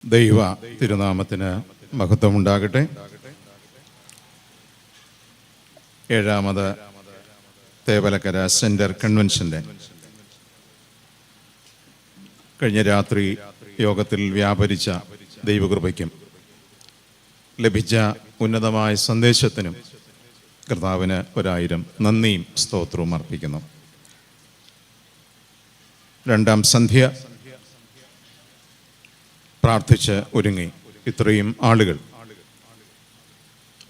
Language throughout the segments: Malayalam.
ദൈവ തിരുനാമത്തിന് മഹത്വമുണ്ടാകട്ടെ. 7ാമത് തേവലക്കര സെൻറ്റർ കൺവെൻഷൻ്റെ കഴിഞ്ഞ രാത്രി യോഗത്തിൽ വ്യാപരിച്ച ദൈവകൃപയ്ക്കും ലഭിച്ച ഉന്നതമായ സന്ദേശത്തിനും കർത്താവിന് 1000 നന്ദിയും സ്തോത്രവും അർപ്പിക്കുന്നു. 2ാം സന്ധ്യ പ്രാർത്ഥിച്ച് ഒരുങ്ങി ഇത്രയും ആളുകൾ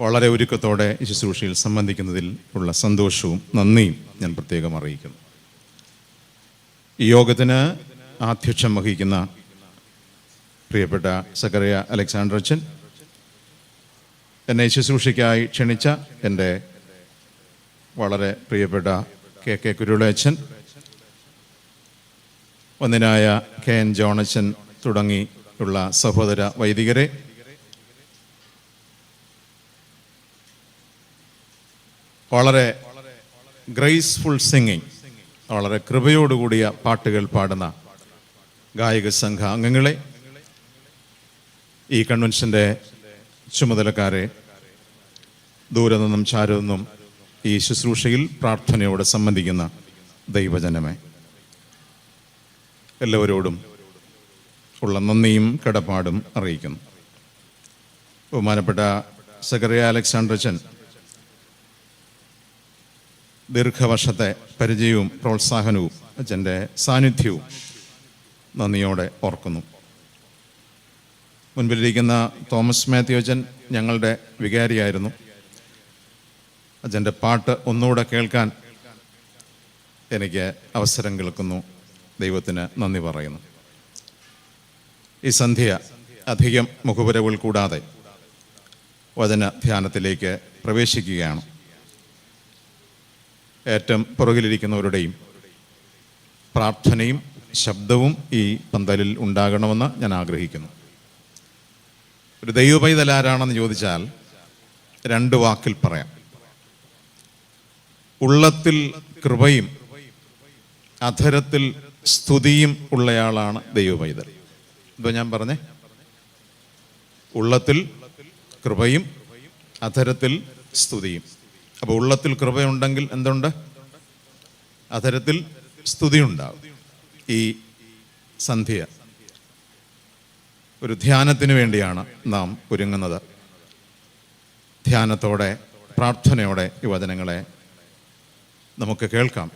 വളരെ ഒരുക്കത്തോടെ ഈ ശുശ്രൂഷയിൽ സംബന്ധിക്കുന്നതിൽ ഉള്ള സന്തോഷവും നന്ദിയും ഞാൻ പ്രത്യേകം അറിയിക്കുന്നു. ഈ യോഗത്തിന് ആധ്യക്ഷം വഹിക്കുന്ന പ്രിയപ്പെട്ട സക്കറിയ അലക്സാണ്ടർ അച്ഛൻ, എന്നെ ശുശ്രൂഷയ്ക്കായി ക്ഷണിച്ച എൻ്റെ വളരെ പ്രിയപ്പെട്ട കെ കുരുള അച്ഛൻ, ഒന്നിനായ KN ജോണച്ചൻ തുടങ്ങി ഉള്ള സഹോദര വൈദികരെ, വളരെ ഗ്രേസ്ഫുൾ സിംഗിങ്, വളരെ കൃപയോടുകൂടിയ പാട്ടുകൾ പാടുന്ന ഗായക സംഘ അംഗങ്ങളെ, ഈ കൺവെൻഷൻ്റെ ചുമതലക്കാരെ, ദൂരെ നിന്നും ചാരെ നിന്നും ഈ ശുശ്രൂഷയിൽ പ്രാർത്ഥനയോടെ സംബന്ധിക്കുന്ന ദൈവജനമേ, എല്ലാവരോടും ഉള്ള നന്ദിയും കടപ്പാടും അറിയിക്കുന്നു. ബഹുമാനപ്പെട്ട സക്കറിയ അലക്സാണ്ടർ അച്ഛൻ ദീർഘവർഷത്തെ പരിചയവും പ്രോത്സാഹനവും അച്ഛൻ്റെ സാന്നിധ്യവും നന്ദിയോടെ ഓർക്കുന്നു. മുൻപിലിരിക്കുന്ന തോമസ് മാത്യു അച്ഛൻ ഞങ്ങളുടെ വികാരിയായിരുന്നു. അച്ഛൻ്റെ പാട്ട് ഒന്നുകൂടെ കേൾക്കാൻ എനിക്ക് അവസരം കേൾക്കുന്നു. ദൈവത്തിന് നന്ദി പറയുന്നു. ഈ സന്ധ്യ അധികം മുഖപുരവുകൾ കൂടാതെ വചന ധ്യാനത്തിലേക്ക് പ്രവേശിക്കുകയാണ്. ഏറ്റവും പുറകിലിരിക്കുന്നവരുടെയും പ്രാർത്ഥനയും ശബ്ദവും ഈ പന്തലിൽ ഉണ്ടാകണമെന്ന് ഞാൻ ആഗ്രഹിക്കുന്നു. ഒരു ദൈവപൈതൽ ആരാണെന്ന് ചോദിച്ചാൽ 2 വാക്കിൽ പറയാം. ഉള്ളത്തിൽ കൃപയും അധരത്തിൽ സ്തുതിയും ഉള്ളയാളാണ് ദൈവപൈതൽ. ഇതോ ഞാൻ പറഞ്ഞേ, ഉള്ളത്തിൽ കൃപയും അധരത്തിൽ സ്തുതിയും. അപ്പോൾ ഉള്ളത്തിൽ കൃപയുണ്ടെങ്കിൽ എന്തുണ്ട്? അധരത്തിൽ സ്തുതി ഉണ്ടാവും. ഈ സന്ധ്യ ഒരു ധ്യാനത്തിന് വേണ്ടിയാണ് നാം ഒരുങ്ങുന്നത്. ധ്യാനത്തോടെ പ്രാർത്ഥനയോടെ ഈ വചനങ്ങളെ നമുക്ക് കേൾക്കാം.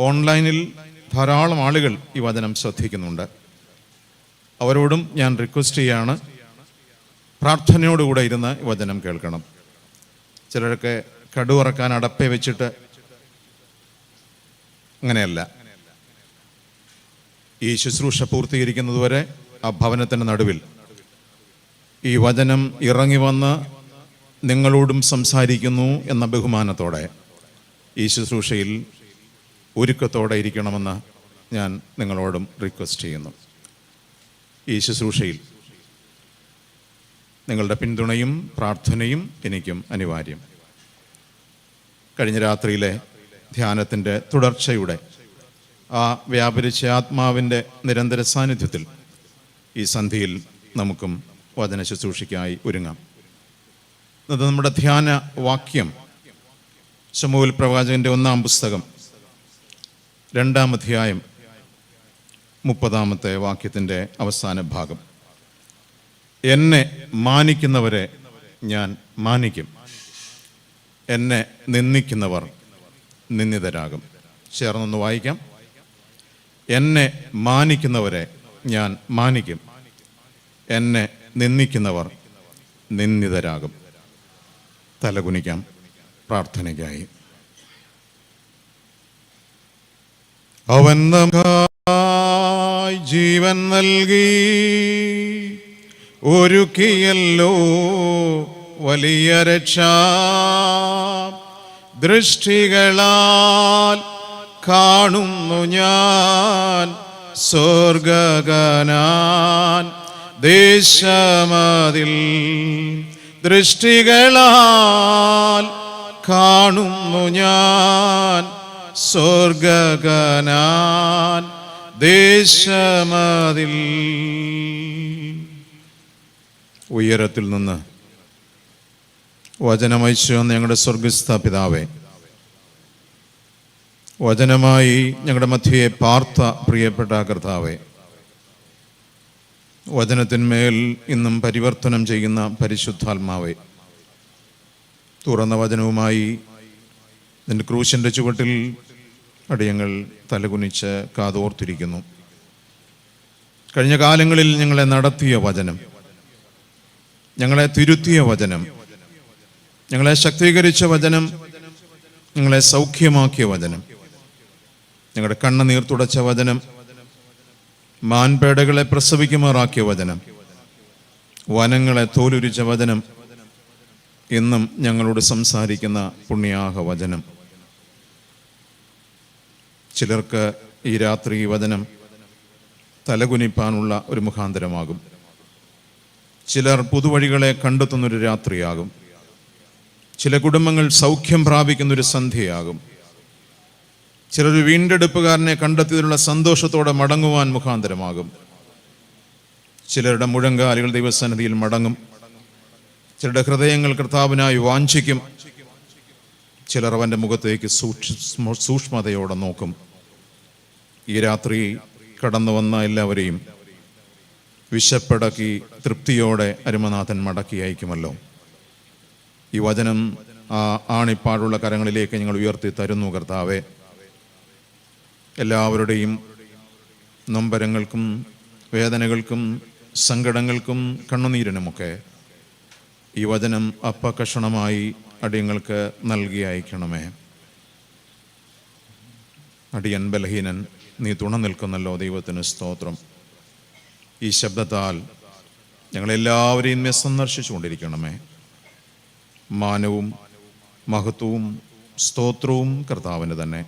ഓൺലൈനിൽ ധാരാളം ആളുകൾ ഈ വചനം ശ്രദ്ധിക്കുന്നുണ്ട്. അവരോടും ഞാൻ റിക്വസ്റ്റ് ചെയ്യാണ്, പ്രാർത്ഥനയോടുകൂടെ ഇരുന്ന് വചനം കേൾക്കണം. ചിലരൊക്കെ കടുവറക്കാൻ അടപ്പേ വെച്ചിട്ട്, അങ്ങനെയല്ല. ഈ ശുശ്രൂഷ പൂർത്തീകരിക്കുന്നതുവരെ ആ ഭവനത്തിൻ്റെ നടുവിൽ ഈ വചനം ഇറങ്ങി വന്ന് നിങ്ങളോടും സംസാരിക്കുന്നു എന്ന ബഹുമാനത്തോടെ ഈ ശുശ്രൂഷയിൽ ഒരുക്കത്തോടെ ഇരിക്കണമെന്ന് ഞാൻ നിങ്ങളോടും റിക്വസ്റ്റ് ചെയ്യുന്നു. ഈ ശുശ്രൂഷയിൽ നിങ്ങളുടെ പിന്തുണയും പ്രാർത്ഥനയും എനിക്കും അനിവാര്യം. കഴിഞ്ഞ രാത്രിയിലെ ധ്യാനത്തിൻ്റെ തുടർച്ചയുടെ ആ വ്യാപരിച്ച ആത്മാവിൻ്റെ നിരന്തര സാന്നിധ്യത്തിൽ ഈ സന്ധ്യയിൽ നമുക്കും വചന ശുശ്രൂഷയ്ക്കായി ഒരുങ്ങാം. അത് നമ്മുടെ ധ്യാന വാക്യം ശമൂവേൽ പ്രവാചകൻ്റെ 1-ാം പുസ്തകം 2-ാം അധ്യായം 30-ാമത്തെ വാക്യത്തിൻ്റെ അവസാന ഭാഗം. എന്നെ മാനിക്കുന്നവരെ ഞാൻ മാനിക്കും, എന്നെ നിന്ദിക്കുന്നവർ നിന്ദിതരാകും. ചേർന്നൊന്ന് വായിക്കാം. എന്നെ മാനിക്കുന്നവരെ ഞാൻ മാനിക്കും, എന്നെ നിന്ദിക്കുന്നവർ നിന്ദിതരാകും. തലകുനിക്കാം പ്രാർത്ഥനയ്ക്കായി. അവൻ ജീവൻ നൽകി ഒരുക്കിയല്ലോ വലിയ രക്ഷ, ദൃഷ്ടികളാൽ കാണുന്നു ഞാൻ സ്വർഗഗനാൻ ദേശമതിൽ. ദൃഷ്ടികളാൽ കാണുന്നു ഞാൻ സ്വർഗഗനാൻ ദേശമതിൽ. ഉയരത്തിൽ നിന്ന് വചനമയച്ചു വന്ന ഞങ്ങളുടെ സ്വർഗസ്ഥ പിതാവേ, വചനമായി ഞങ്ങളുടെ മധ്യയെ പാർത്ത പ്രിയപ്പെട്ട കർത്താവേ, വചനത്തിന്മേൽ ഇന്നും പരിവർത്തനം ചെയ്യുന്ന പരിശുദ്ധാത്മാവേ, തുറന്ന വചനവുമായി നിന്റെ ക്രൂശിൻ്റെ ചുവട്ടിൽ അടിയങ്ങൾ തലകുനിച്ച് കാതോർത്തിരിക്കുന്നു. കഴിഞ്ഞ കാലങ്ങളിൽ ഞങ്ങളെ നടത്തിയ വചനം, ഞങ്ങളെ തിരുത്തിയ വചനം, ഞങ്ങളെ ശക്തീകരിച്ച വചനം, ഞങ്ങളെ സൗഖ്യമാക്കിയ വചനം, ഞങ്ങളുടെ കണ്ണുനീർ തുടച്ച വചനം, മാൻപേടകളെ പ്രസവിക്കുമാറാക്കിയ വചനം, വനങ്ങളെ തോലുരിച്ച വചനം, ഇന്നും ഞങ്ങളോട് സംസാരിക്കുന്ന പുണ്യാഹ വചനം. ചിലർക്ക് ഈ രാത്രി ഈ വചനം തലകുനിപ്പാനുള്ള ഒരു മുഖാന്തരമാകും. ചിലർ പുതുവഴികളെ കണ്ടെത്തുന്നൊരു രാത്രിയാകും. ചില കുടുംബങ്ങൾ സൗഖ്യം പ്രാപിക്കുന്നൊരു സന്ധ്യയാകും. ചിലർ വീണ്ടെടുപ്പുകാരനെ കണ്ടെത്തിയതിലുള്ള സന്തോഷത്തോടെ മടങ്ങുവാൻ മുഖാന്തരമാകും. ചിലരുടെ മുഴങ്കാലുകൾ ദൈവസന്നിധിയിൽ മടങ്ങും. ചിലരുടെ ഹൃദയങ്ങൾ കർത്താവിനായി വാഞ്ചിക്കും. ചിലർ അവൻ്റെ മുഖത്തേക്ക് സൂക്ഷ്മതയോടെ നോക്കും. ഈ രാത്രി കടന്നു വന്ന എല്ലാവരെയും വിശപ്പടക്കി തൃപ്തിയോടെ അരുമനാഥൻ മടക്കി അയക്കുമല്ലോ. ഈ വചനം ആ ആണിപ്പാടുള്ള കരങ്ങളിലേക്ക് ഞങ്ങൾ ഉയർത്തി തരുന്നു കർത്താവെ. എല്ലാവരുടെയും നൊമ്പരങ്ങൾക്കും വേദനകൾക്കും സങ്കടങ്ങൾക്കും കണ്ണുനീരിനുമൊക്കെ ഈ വചനം അപ്പകഷണമായി അടിയങ്ങൾക്ക് നൽകി അയക്കണമേ. അടിയൻ ബലഹീനൻ, നീ തുണ നിൽക്കുന്നല്ലോ. ദൈവത്തിന് സ്തോത്രം. ഈ ശബ്ദത്താൽ ഞങ്ങളെല്ലാവരെയും സന്ദർശിച്ചു കൊണ്ടിരിക്കണമേ. മാനവും മഹത്വവും സ്തോത്രവും കർത്താവിന് തന്നെ.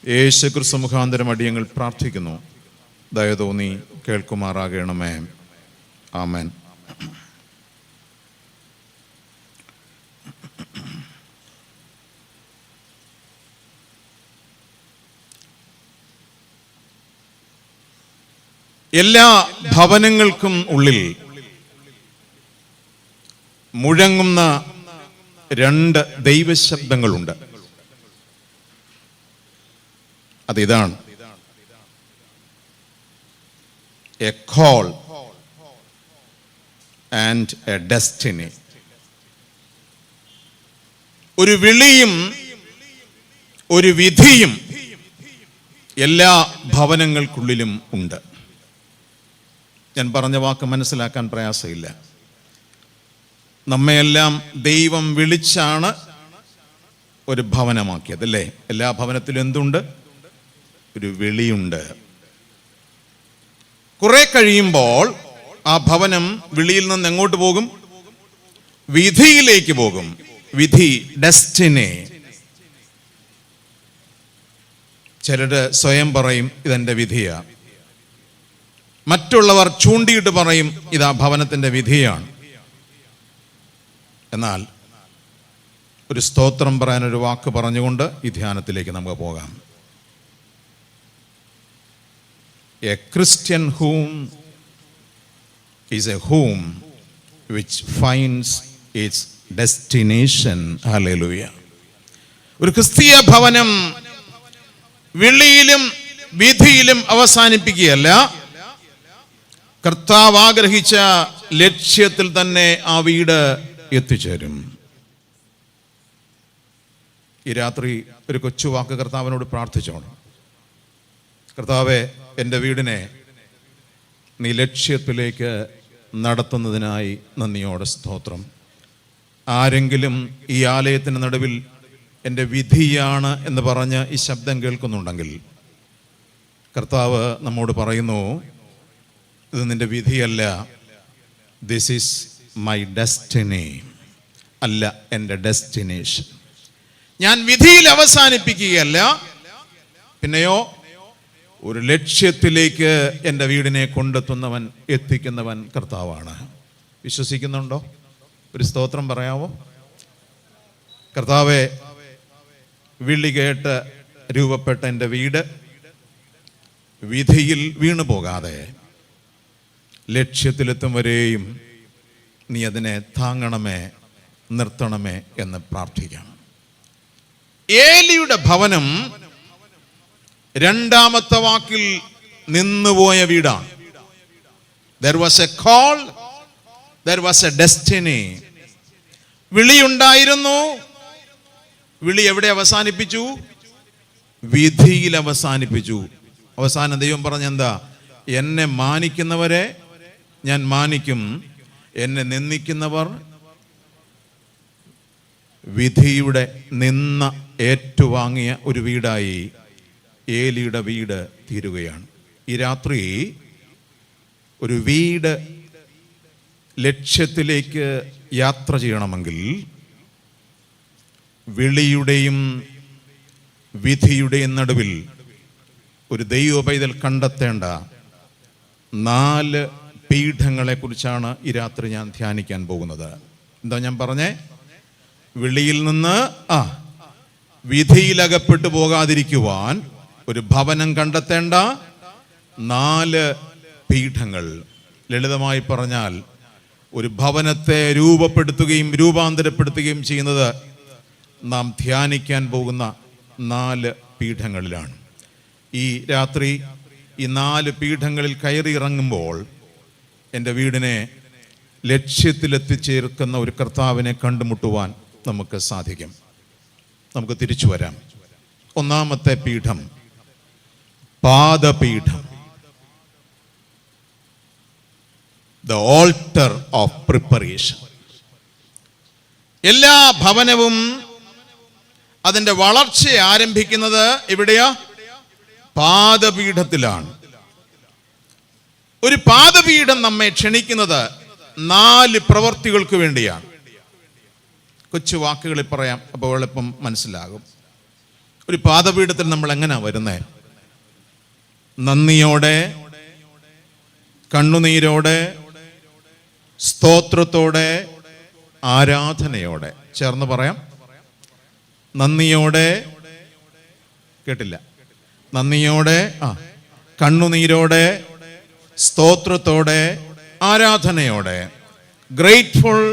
യേശുക്രിസ്തു മുഖാന്തരം അടിയങ്ങൾ പ്രാർത്ഥിക്കുന്നു. ദയ തോന്നി കേൾക്കുമാറാകണമേ. ആമേൻ. എല്ലാ ഭവനങ്ങൾക്കും ഉള്ളിൽ മുഴങ്ങുന്ന രണ്ട് ദൈവശബ്ദങ്ങളുണ്ട്. അതിതാണ്: a call and a destiny. ഒരു വിളിയും ഒരു വിധിയും എല്ലാ ഭവനങ്ങൾക്കുള്ളിലും ഉണ്ട്. ഞാൻ പറഞ്ഞ വാക്ക് മനസ്സിലാക്കാൻ പ്രയാസമില്ല. നമ്മയെല്ലാം ദൈവം വിളിച്ചാണ് ഒരു ഭവനമാക്കിയത്, അല്ലേ? എല്ലാ ഭവനത്തിലും എന്തുണ്ട്? ഒരു വിളിയുണ്ട്. കുറെ കഴിയുമ്പോൾ ആ ഭവനം വിളിയിൽ നിന്ന് എങ്ങോട്ട് പോകും? വിധിയിലേക്ക് പോകും. വിധി, ഡെസ്റ്റിനി. ചിലര് സ്വയം പറയും ഇതെന്റെ വിധിയാ. മറ്റുള്ളവർ ചൂണ്ടിയിട്ട് പറയും ഇതാ ഭവനത്തിന്റെ വിധിയാണ്. എന്നാൽ ഒരു സ്തോത്രം പറയാനൊരു വാക്ക് പറഞ്ഞുകൊണ്ട് ഈ ധ്യാനത്തിലേക്ക് നമുക്ക് പോകാം. A Christian home is A home which finds it's destination. Hallelujah. ഒരു ക്രിസ്തീയ ഭവനം വിളിയിലും വിധിയിലും അവസാനിപ്പിക്കുകയല്ല, കർത്താവ് ആഗ്രഹിച്ച ലക്ഷ്യത്തിൽ തന്നെ ആ വീട് എത്തിച്ചേരും. ഈ രാത്രി ഒരു കൊച്ചുവാക്ക് കർത്താവിനോട് പ്രാർത്ഥിച്ചോണം. കർത്താവെ, എൻ്റെ വീടിനെ നീ ലക്ഷ്യത്തിലേക്ക് നടത്തുന്നതിനായി നന്ദിയോടെ സ്തോത്രം. ആരെങ്കിലും ഈ ആലയത്തിന് നടുവിൽ എൻ്റെ വിധിയാണ് എന്ന് പറഞ്ഞ് ഈ ശബ്ദം കേൾക്കുന്നുണ്ടെങ്കിൽ കർത്താവ് നമ്മോട് പറയുന്നു, ഇത് നിന്റെ വിധിയല്ല, ദിസ് ഈസ് മൈ ഡെസ്റ്റിനി. അല്ല, എൻ്റെ ഡെസ്റ്റിനേഷൻ. ഞാൻ വിധിയിൽ അവസാനിപ്പിക്കുകയല്ല, പിന്നെയോ ഒരു ലക്ഷ്യത്തിലേക്ക് എൻ്റെ വീടിനെ കൊണ്ടെത്തുന്നവൻ, എത്തിക്കുന്നവൻ കർത്താവാണ്. വിശ്വസിക്കുന്നുണ്ടോ? ഒരു സ്തോത്രം പറയാമോ? കർത്താവെ, വിളി കേട്ട് രൂപപ്പെട്ട എൻ്റെ വീട് വിധിയിൽ വീണു പോകാതെ ലക്ഷ്യത്തിലെത്തും വരെയും നീ അതിനെ താങ്ങണമേ, നിർത്തണമേ എന്ന് പ്രാർത്ഥിക്കാം. ഏലിയുടെ ഭവനം രണ്ടാമത്തെ വാക്കിൽ നിന്നുപോയ വീടാണ്. There was a call, there was a destiny. വിളിയുണ്ടായിരുന്നു. വിളി എവിടെ അവസാനിപ്പിച്ചു? വിധിയിൽ അവസാനിപ്പിച്ചു. അവസാനം ദൈവം പറഞ്ഞെന്താ? എന്നെ മാനിക്കുന്നവരെ ഞാൻ മാനിക്കും, എന്നെ നിന്ദിക്കുന്നവർ വിധിയുടെ നിന്ന ഏറ്റുവാങ്ങിയ ഒരു വീടായി ഏലിയുടെ വീട് തീരുകയാണ്. ഈ രാത്രി ഒരു വീട് ലക്ഷ്യത്തിലേക്ക് യാത്ര ചെയ്യണമെങ്കിൽ വിളിയുടെയും വിധിയുടെയും നടുവിൽ ഒരു ദൈവ പൈതൽ കണ്ടെത്തേണ്ട 4 പീഠങ്ങളെ കുറിച്ചാണ് ഈ രാത്രി ഞാൻ ധ്യാനിക്കാൻ പോകുന്നത്. എന്താ ഞാൻ പറഞ്ഞേ? വിളിയിൽ നിന്ന് വിധിയിലകപ്പെട്ടു പോകാതിരിക്കുവാൻ ഒരു ഭവനം കണ്ടെത്തേണ്ട 4 പീഠങ്ങൾ. ലളിതമായി പറഞ്ഞാൽ ഒരു ഭവനത്തെ രൂപപ്പെടുത്തുകയും രൂപാന്തരപ്പെടുത്തുകയും ചെയ്യുന്നത് നാം ധ്യാനിക്കാൻ പോകുന്ന 4 പീഠങ്ങളിലാണ്. ഈ രാത്രി ഈ 4 പീഠങ്ങളിൽ കയറി ഇറങ്ങുമ്പോൾ എൻ്റെ വീടിനെ ലക്ഷ്യത്തിലെത്തിച്ചേർക്കുന്ന ഒരു കർത്താവിനെ കണ്ടുമുട്ടുവാൻ നമുക്ക് സാധിക്കും. നമുക്ക് തിരിച്ചു വരാം. ഒന്നാമത്തെ പീഠം പാദപീഠം, ദ ഓൾട്ടർ ഓഫ് പ്രിപ്പറേഷൻ. എല്ലാ ഭവനവും അതിൻ്റെ വളർച്ച ആരംഭിക്കുന്നത് എവിടെയാ? പാദപീഠത്തിലാണ്. ഒരു പാദപീഠം നമ്മെ ക്ഷണിക്കുന്നത് 4 പ്രവൃത്തികൾക്ക് വേണ്ടിയാണ്. കൊച്ചു വാക്കുകളിൽ പറയാം, അപ്പോൾ എളുപ്പം മനസ്സിലാകും. ഒരു പാദപീഠത്തിൽ നമ്മൾ എങ്ങനെയാ വരുന്നേ? നന്ദിയോടെ, കണ്ണുനീരോടെ, സ്തോത്രത്തോടെ, ആരാധനയോടെ. ചേർന്ന് പറയാം. നന്ദിയോടെ, കേട്ടില്ല, നന്ദിയോടെ, കണ്ണുനീരോടെ, സ്തോത്രത്തോടെ, ആരാധനയോടെ. Grateful,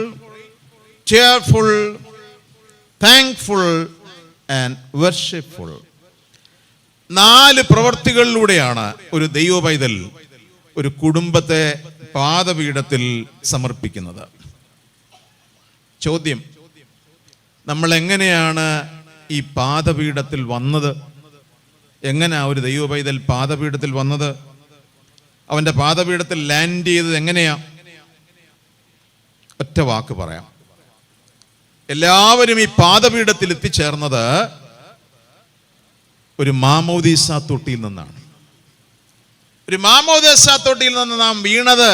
cheerful, thankful and worshipful. 4 പ്രവൃത്തികളിലൂടെയാണ് ഒരു ദൈവ പൈതൽ ഒരു കുടുംബത്തെ പാദപീഠത്തിൽ സമർപ്പിക്കുന്നത്. ചോദ്യം, നമ്മൾ എങ്ങനെയാണ് ഈ പാദപീഠത്തിൽ വന്നത്? എങ്ങനെയാ ഒരു ദൈവ പൈതൽ പാദപീഠത്തിൽ വന്നത്? അവൻ്റെ പാദപീഠത്തിൽ ലാൻഡ് ചെയ്തത് എങ്ങനെയാ? ഒറ്റ വാക്ക് പറയാം. എല്ലാവരും ഈ പാദപീഠത്തിൽ എത്തിച്ചേർന്നത് ഒരു മാമോദീസ തൊട്ടിയിൽ നിന്നാണ്. ഒരു മാമോദീസ തൊട്ടിയിൽ നിന്ന് നാം വീണത്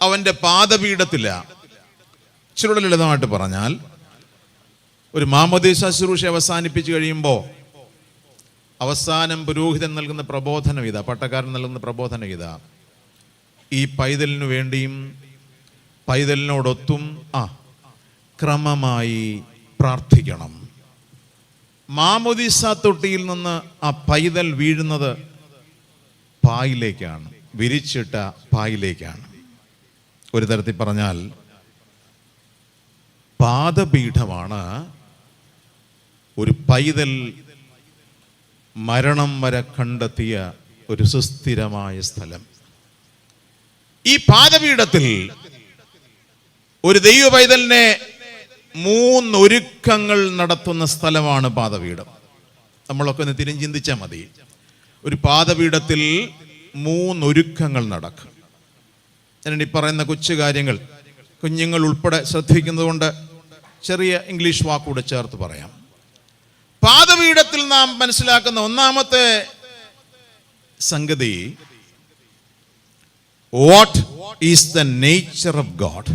അവൻ്റെ പാദപീഠത്തില്ല. ഇച്ചിരി ലളിതമായിട്ട് പറഞ്ഞാൽ, ഒരു മാമോദീസ ശുശ്രൂഷ അവസാനിപ്പിച്ചു കഴിയുമ്പോൾ അവസാനം പുരോഹിതൻ നൽകുന്ന പ്രബോധനം ഇതാ, പട്ടക്കാരൻ നൽകുന്ന പ്രബോധനം ഇതാ: ഈ പൈതലിനു വേണ്ടിയും പൈതലിനോടൊത്തും ക്രമമായി പ്രാർത്ഥിക്കണം. മാമോദീസ തൊട്ടിയിൽ നിന്ന് ആ പൈതൽ വീഴുന്നത് പായിലേക്കാണ്, വിരിച്ചിട്ട പായിലേക്കാണ്. ഒരു തരത്തിൽ പറഞ്ഞാൽ പാദപീഠമാണ് ഒരു പൈതൽ മരണം വരെ കണ്ടെത്തിയ ഒരു സുസ്ഥിരമായ സ്ഥലം. ഈ പാദപീഠത്തിൽ ഒരു ദൈവ പൈതലിനെ 3 ഒരുക്കങ്ങൾ നടത്തുന്ന സ്ഥലമാണ് പാദപീഠം. നമ്മളൊക്കെ ഒന്ന് തിരിഞ്ഞിന്തിച്ചാൽ മതി. ഒരു പാദപീഠത്തിൽ 3 ഒരുക്കങ്ങൾ നടക്കും. ഞാൻ ഈ പറയുന്ന കൊച്ചു കാര്യങ്ങൾ കുഞ്ഞുങ്ങൾ ഉൾപ്പെടെ ശ്രദ്ധിക്കുന്നത് കൊണ്ട് ചെറിയ ഇംഗ്ലീഷ് വാക്കുകൂടെ ചേർത്ത് പറയാം. പാദപീഠത്തിൽ നാം മനസ്സിലാക്കുന്ന ഒന്നാമത്തെ സംഗതി, what is the nature of God.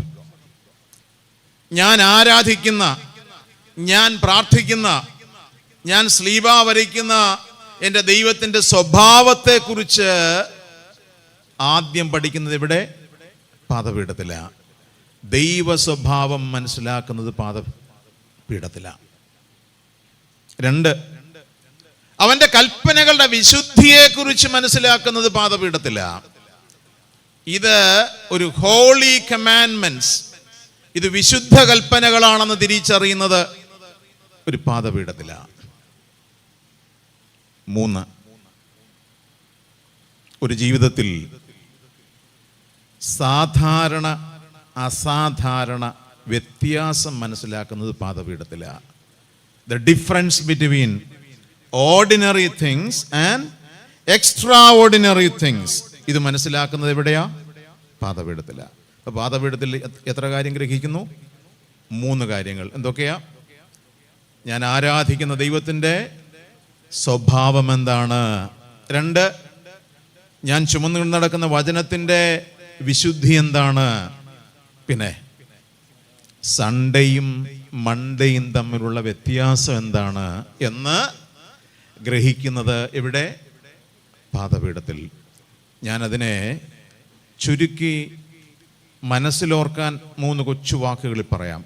ഞാൻ ആരാധിക്കുന്ന, ഞാൻ പ്രാർത്ഥിക്കുന്ന, ഞാൻ സ്ലീബ വരയ്ക്കുന്ന എൻ്റെ ദൈവത്തിൻ്റെ സ്വഭാവത്തെക്കുറിച്ച് ആദ്യം പഠിക്കുന്നത് ഇവിടെ? പാദപീഠത്തിലാണ്. ദൈവ സ്വഭാവം മനസ്സിലാക്കുന്നത് പാദപീഠത്തിലാണ്. 2, അവൻ്റെ കൽപ്പനകളുടെ വിശുദ്ധിയെക്കുറിച്ച് മനസ്സിലാക്കുന്നത് പാദപീഠത്തിലാണ്. ഇത് ഒരു ഹോളി കമാൻഡ്മെന്റ്സ്, ഇത് വിശുദ്ധ കൽപ്പനകളാണെന്ന് തിരിച്ചറിയുന്നത് ഒരു പാദപീഠത്തിലാണ്. 3, ഒരു ജീവിതത്തിൽ സാധാരണ അസാധാരണ വ്യത്യാസം മനസ്സിലാക്കുന്നത് പാദപീഠത്തിലാണ്. The difference between ordinary things and extraordinary things, ഇത് മനസ്സിലാക്കുന്നത് എവിടെയാ? പാദപീഠത്തിലാണ്. അപ്പോൾ പാദപീഠത്തിൽ എത്ര കാര്യം ഗ്രഹിക്കുന്നു? 3 കാര്യങ്ങൾ. എന്തൊക്കെയാ? ഞാൻ ആരാധിക്കുന്ന ദൈവത്തിൻ്റെ സ്വഭാവം എന്താണ്? 2, ഞാൻ ചുമന്നു നടക്കുന്ന വചനത്തിൻ്റെ വിശുദ്ധി എന്താണ്? പിന്നെ സൺഡേയും മൺഡേയും തമ്മിലുള്ള വ്യത്യാസം എന്താണ് എന്ന് ഗ്രഹിക്കുന്നത് എവിടെ? പാദപീഠത്തിൽ. ഞാനതിനെ ചുരുക്കി മനസ്സിലോർക്കാൻ 3 കൊച്ചു വാക്കുകളിൽ പറയാം.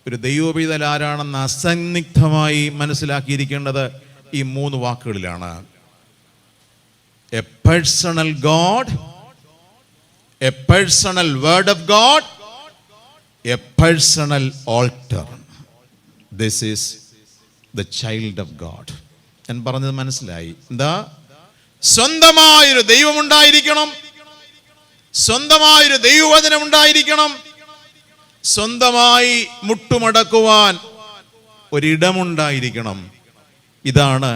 ഒരു ദൈവപൈതൽ ആരാണെന്ന് അസന്നിഗ്ധമായി മനസ്സിലാക്കിയിരിക്കേണ്ടത് ഈ 3 വാക്കുകളിലാണ്. A personal God, a personal word of God, a personal altar. This is the child of God. ഞാൻ പറഞ്ഞത് മനസ്സിലായി? എന്താ? സ്വന്തമായൊരു ദൈവമുണ്ടായിരിക്കണം, സ്വന്തമായൊരു ദൈവവചനം ഉണ്ടായിരിക്കണം, സ്വന്തമായി മുട്ടുമടക്കുവാൻ ഒരിടമുണ്ടായിരിക്കണം. ഇതാണ്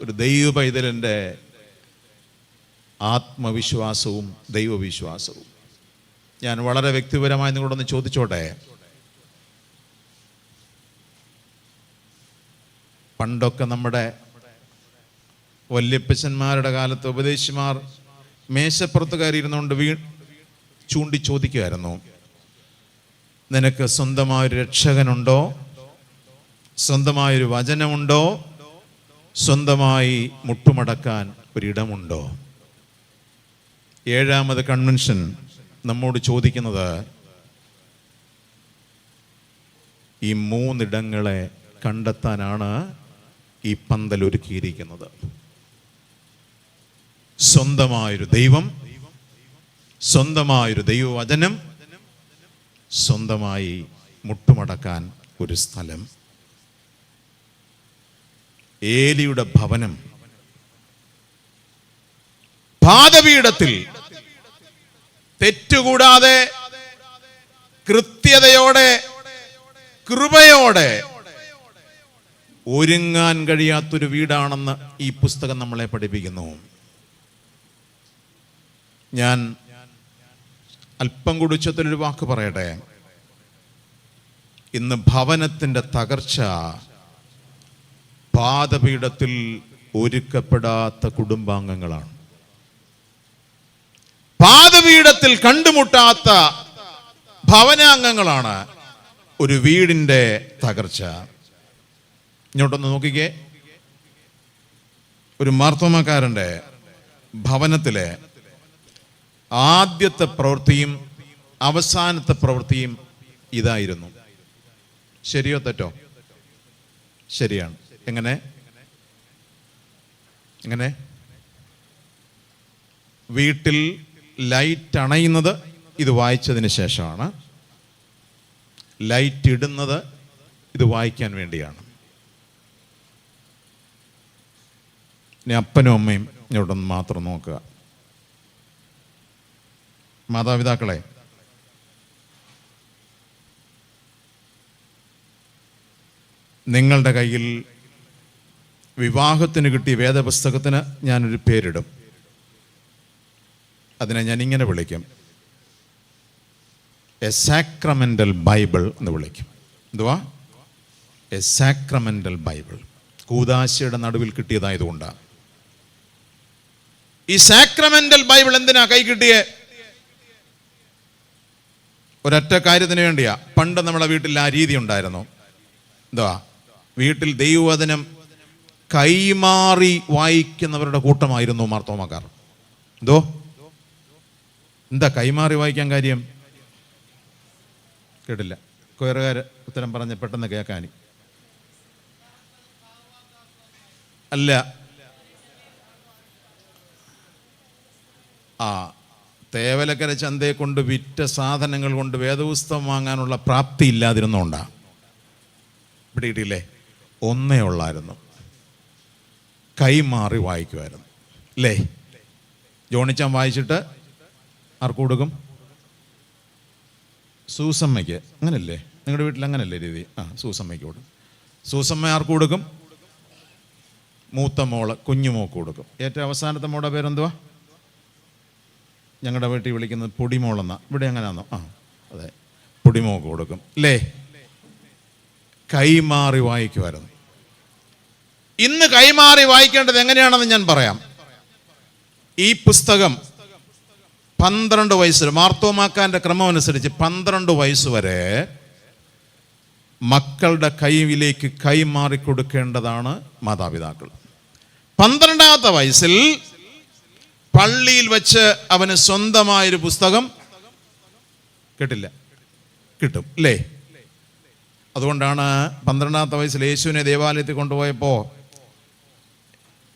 ഒരു ദൈവ പൈതലിൻ്റെ ആത്മവിശ്വാസവും ദൈവവിശ്വാസവും. ഞാൻ വളരെ വ്യക്തിപരമായി നിങ്ങളോടൊന്ന് ചോദിച്ചോട്ടെ. പണ്ടൊക്കെ നമ്മുടെ വല്യപ്പച്ചന്മാരുടെ കാലത്ത് ഉപദേശിമാർ മേശപ്പുറത്ത് കയറിയിരുന്നുകൊണ്ട് ചൂണ്ടി ചോദിക്കുമായിരുന്നു, നിനക്ക് സ്വന്തമായൊരു രക്ഷകനുണ്ടോ? സ്വന്തമായൊരു വചനമുണ്ടോ? സ്വന്തമായി മുട്ടുമടക്കാൻ ഒരിടമുണ്ടോ? 7ാമത് കൺവെൻഷൻ നമ്മോട് ചോദിക്കുന്നത് ഈ 3 ഇടങ്ങളെ കണ്ടെത്താനാണ് ഈ പന്തൽ ഒരുക്കിയിരിക്കുന്നത്. സ്വന്തമായൊരു ദൈവം, സ്വന്തമായൊരു ദൈവവചനം, സ്വന്തമായി മുട്ടുമടക്കാൻ ഒരു സ്ഥലം. ഏലിയുടെ ഭവനം പാദപീഠത്തിൽ തെറ്റുകൂടാതെ കൃത്യതയോടെ കൃപയോടെ ഒരുങ്ങാൻ കഴിയാത്തൊരു വീടാണെന്ന് ഈ പുസ്തകം നമ്മളെ പഠിപ്പിക്കുന്നു. ഞാൻ അല്പം കുടിച്ചതിലൊരു വാക്ക് പറയട്ടെ. ഇന്ന് ഭവനത്തിൻ്റെ തകർച്ച പാദപീഠത്തിൽ ഒരുക്കപ്പെടാത്ത കുടുംബാംഗങ്ങളാണ്. പാദപീഠത്തിൽ കണ്ടുമുട്ടാത്ത ഭവനാംഗങ്ങളാണ് ഒരു വീടിൻ്റെ തകർച്ച. ഇങ്ങോട്ടൊന്ന് നോക്കിക്കേ. ഒരു മാർത്തോമാക്കാരൻ്റെ ഭവനത്തിലെ ആദ്യത്തെ പ്രവൃത്തിയും അവസാനത്തെ പ്രവൃത്തിയും ഇതായിരുന്നു. ശരിയോ തെറ്റോ? ശരിയാണ്. എങ്ങനെ? വീട്ടിൽ ലൈറ്റ് അണയുന്നത് ഇത് വായിച്ചതിന് ശേഷമാണ്. ലൈറ്റ് ഇടുന്നത് ഇത് വായിക്കാൻ വേണ്ടിയാണ്. ഇനി അപ്പനും അമ്മയും ഇവിടെ ഒന്ന് മാത്രം നോക്കുക. മാതാപിതാക്കളെ, നിങ്ങളുടെ കയ്യിൽ വിവാഹത്തിന് കിട്ടിയ വേദപുസ്തകത്തിന് ഞാനൊരു പേരിടും. അതിനെ ഞാൻ ഇങ്ങനെ വിളിക്കും, എ സാക്രമെൻ്റൽ ബൈബിൾ എന്ന് വിളിക്കും. എന്തുവാ? A sacramental Bible. കൂദാശയുടെ നടുവിൽ കിട്ടിയതായതുകൊണ്ടാണ്. ഈ സാക്രമെൻ്റൽ ബൈബിൾ എന്തിനാ കൈ കിട്ടിയേ? ഒരൊറ്റ കാര്യത്തിന് വേണ്ടിയാ. പണ്ട് നമ്മളെ വീട്ടിൽ ആ രീതി ഉണ്ടായിരുന്നു. എന്തുവാ? വീട്ടിൽ ദൈവവചനം കൈമാറി വായിക്കുന്നവരുടെ കൂട്ടമായിരുന്നു മാർത്തോമാക്കാർ. എന്താ കൈമാറി വായിക്കാൻ കാര്യം? കേട്ടില്ല. കൊയറുകാർ ഉത്തരം പറഞ്ഞ് പെട്ടെന്ന് കേൾക്കാൻ. അല്ല, തേവലക്കര ചന്തയെ കൊണ്ട് വിറ്റ സാധനങ്ങൾ കൊണ്ട് വേദപുസ്തകം വാങ്ങാനുള്ള പ്രാപ്തി ഇല്ലാതിരുന്നോണ്ടാണ്. പിടിയിട്ടില്ലേ? ഒന്നേ ഉള്ളായിരുന്നു, കൈമാറി വായിക്കുമായിരുന്നു അല്ലേ? ജോണിച്ചാൻ വായിച്ചിട്ട് ആർക്ക് കൊടുക്കും? സൂസമ്മയ്ക്ക്. അങ്ങനല്ലേ നിങ്ങളുടെ വീട്ടിൽ? അങ്ങനല്ലേ രീതി? സൂസമ്മയ്ക്ക് കൊടുക്കും. സൂസമ്മ ആർക്ക് കൊടുക്കും? മൂത്ത മോള് കുഞ്ഞുമോക്ക് കൊടുക്കും. ഏറ്റവും അവസാനത്തെ മോളുടെ പേരെന്തുവാ? ഞങ്ങളുടെ വീട്ടിൽ വിളിക്കുന്നത് പൊടിമോളെന്നാ. ഇവിടെ അങ്ങനെയാണോ? അതെ, പൊടിമോക്ക് കൊടുക്കും അല്ലേ? കൈമാറി വായിക്കുമായിരുന്നു. ഇന്ന് കൈമാറി വായിക്കേണ്ടത് എങ്ങനെയാണെന്ന് ഞാൻ പറയാം. ഈ പുസ്തകം 12 വയസ്സ്, മാർത്തോമാക്കാൻ്റെ ക്രമം അനുസരിച്ച് 12 വയസ്സ് വരെ മക്കളുടെ കൈയിലേക്ക് കൈമാറി കൊടുക്കേണ്ടതാണ് മാതാപിതാക്കൾ. 12ാമത്തെ വയസ്സിൽ പള്ളിയിൽ വെച്ച് അവന് സ്വന്തമായൊരു പുസ്തകം കിട്ടും അല്ലേ? അതുകൊണ്ടാണ് 12ാമത്തെ വയസ്സിൽ യേശുവിനെ ദേവാലയത്തിൽ കൊണ്ടുപോയപ്പോൾ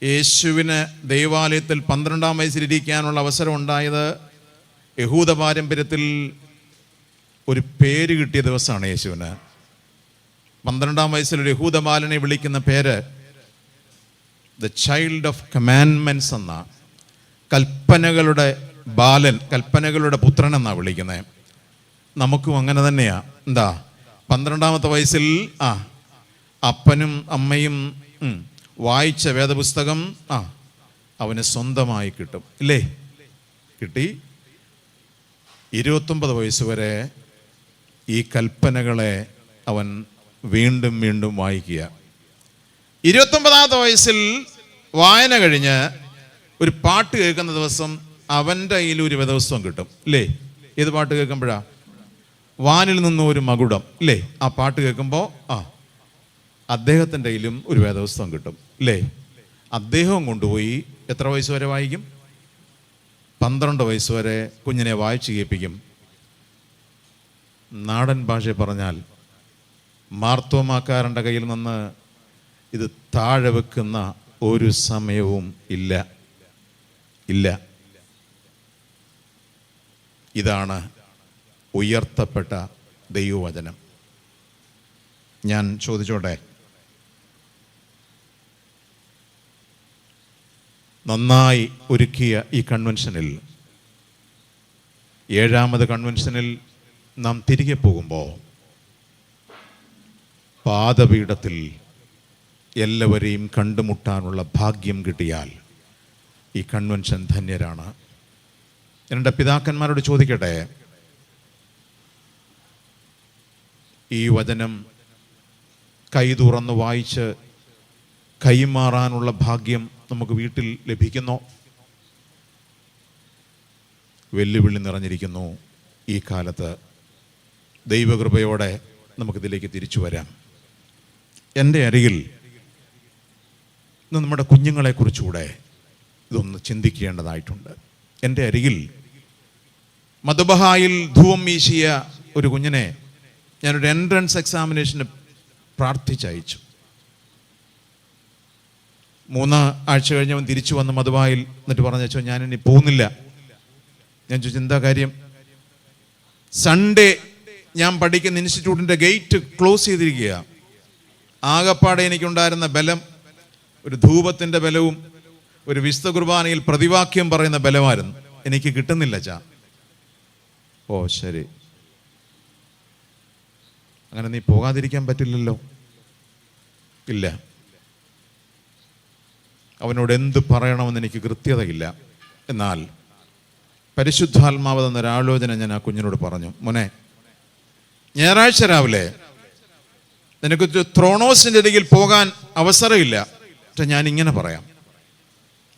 യേശുവിന് ദൈവാലയത്തിൽ 12ാം വയസ്സിൽ ഇരിക്കാനുള്ള അവസരം ഉണ്ടായത് യഹൂദ പാരമ്പര്യത്തിൽ ഒരു പേര് കിട്ടിയ ദിവസമാണ് യേശുവിന്. 12ാം വയസ്സിൽ ഒരു യഹൂദ ബാലനെ വിളിക്കുന്ന പേര് ദ ചൈൽഡ് ഓഫ് കമാൻഡ്മെന്റ്സ് എന്ന, കൽപ്പനകളുടെ ബാലൻ, കൽപ്പനകളുടെ പുത്രൻ എന്നാണ് വിളിക്കുന്നത്. നമുക്കും അങ്ങനെ തന്നെയാ. എന്താ? 12ാമത്തെ വയസ്സിൽ അപ്പനും അമ്മയും വായിച്ച വേദപുസ്തകം അവന് സ്വന്തമായി കിട്ടും ഇല്ലേ? കിട്ടി. 29 വയസ്സ് വരെ ഈ കൽപ്പനകളെ അവൻ വീണ്ടും വീണ്ടും വായിക്കുക. 29ാമത്തെ വയസ്സിൽ വായന കഴിഞ്ഞ് ഒരു പാട്ട് കേൾക്കുന്ന ദിവസം അവൻ്റെ കയ്യിൽ ഒരു വേദപുസ്തകം കിട്ടും ഇല്ലേ? ഏത് പാട്ട് കേൾക്കുമ്പോഴാ? വാനിൽ നിന്നും ഒരു മകുടം ഇല്ലേ? ആ പാട്ട് കേൾക്കുമ്പോൾ അദ്ദേഹത്തിൻ്റെ കയ്യിലും ഒരു വേദപുസ്തകം കിട്ടും ഇല്ലേ? അദ്ദേഹവും കൊണ്ടുപോയി എത്ര വയസ്സ് വരെ വായിക്കും? 12 വയസ്സ് വരെ കുഞ്ഞിനെ വായിച്ച് കേൾപ്പിക്കും. നാടൻ ഭാഷ പറഞ്ഞാൽ മാർത്തോമാക്കാരൻ്റെ കയ്യിൽ നിന്ന് ഇത് താഴെ വെക്കുന്ന ഒരു സമയവും ഇല്ല. ഇതാണ് ഉയർത്തപ്പെട്ട ദൈവവചനം. ഞാൻ ചോദിച്ചോട്ടെ, നന്നായി ഒരുക്കിയ ഈ കൺവെൻഷനിൽ, 7ാമത് കൺവെൻഷനിൽ നാം തിരികെ പോകുമ്പോൾ പാദപീഠത്തിൽ എല്ലാവരെയും കണ്ടുമുട്ടാനുള്ള ഭാഗ്യം കിട്ടിയാൽ ഈ കൺവെൻഷൻ ധന്യരാണ്. എൻ്റെ പിതാക്കന്മാരോട് ചോദിക്കട്ടെ, ഈ വചനം കൈ തുറന്ന് വായിച്ച് കൈമാറാനുള്ള ഭാഗ്യം നമുക്ക് വീട്ടിൽ ലഭിക്കുന്നോ? വെല്ലുവിളി നിറഞ്ഞിരിക്കുന്നു ഈ കാലത്ത്. ദൈവകൃപയോടെ നമുക്കിതിലേക്ക് തിരിച്ചു വരാം. എൻ്റെ അരികിൽ നമ്മുടെ കുഞ്ഞുങ്ങളെക്കുറിച്ചുകൂടെ ഇതൊന്ന് ചിന്തിക്കേണ്ടതായിട്ടുണ്ട്. എൻ്റെ അരികിൽ മദ്ബഹായിൽ ധൂപം വീശിയ ഒരു കുഞ്ഞിനെ ഞാനൊരു എൻട്രൻസ് എക്സാമിനേഷന് പ്രാർത്ഥിച്ചയച്ചു. 3 ആഴ്ച കഴിഞ്ഞവൻ തിരിച്ചു വന്ന് മദ്ബഹായിൽ എന്നിട്ട് പറഞ്ഞു, ഞാനിനി പോകുന്നില്ല. ഞാൻ ചോദിച്ചു, എന്താ കാര്യം? സൺഡേ ഞാൻ പഠിക്കുന്ന ഇൻസ്റ്റിറ്റ്യൂട്ടിൻ്റെ ഗേറ്റ് ക്ലോസ് ചെയ്തിരിക്കുക. ആകപ്പാടെ എനിക്കുണ്ടായിരുന്ന ബലം ഒരു ധൂപത്തിൻ്റെ ബലവും ഒരു വിശുദ്ധ കുർബാനയിൽ പ്രതിവാക്യം പറയുന്ന ബലമായിരുന്നു. എനിക്ക് കിട്ടുന്നില്ല ചാ. ഓ ശരി, അങ്ങനെ നീ പോകാതിരിക്കാൻ പറ്റില്ലല്ലോ. ഇല്ല, അവനോട് എന്ത് പറയണമെന്ന് എനിക്ക് കൃത്യതയില്ല. എന്നാൽ പരിശുദ്ധാത്മാവ് തന്നൊരാലോചന ഞാൻ ആ കുഞ്ഞിനോട് പറഞ്ഞു, മോനെ, ഞായറാഴ്ച രാവിലെ നിനക്ക് ത്രോണോസിൻ്റെ അരികിൽ പോകാൻ അവസരമില്ല. പക്ഷെ ഞാൻ ഇങ്ങനെ പറയാം,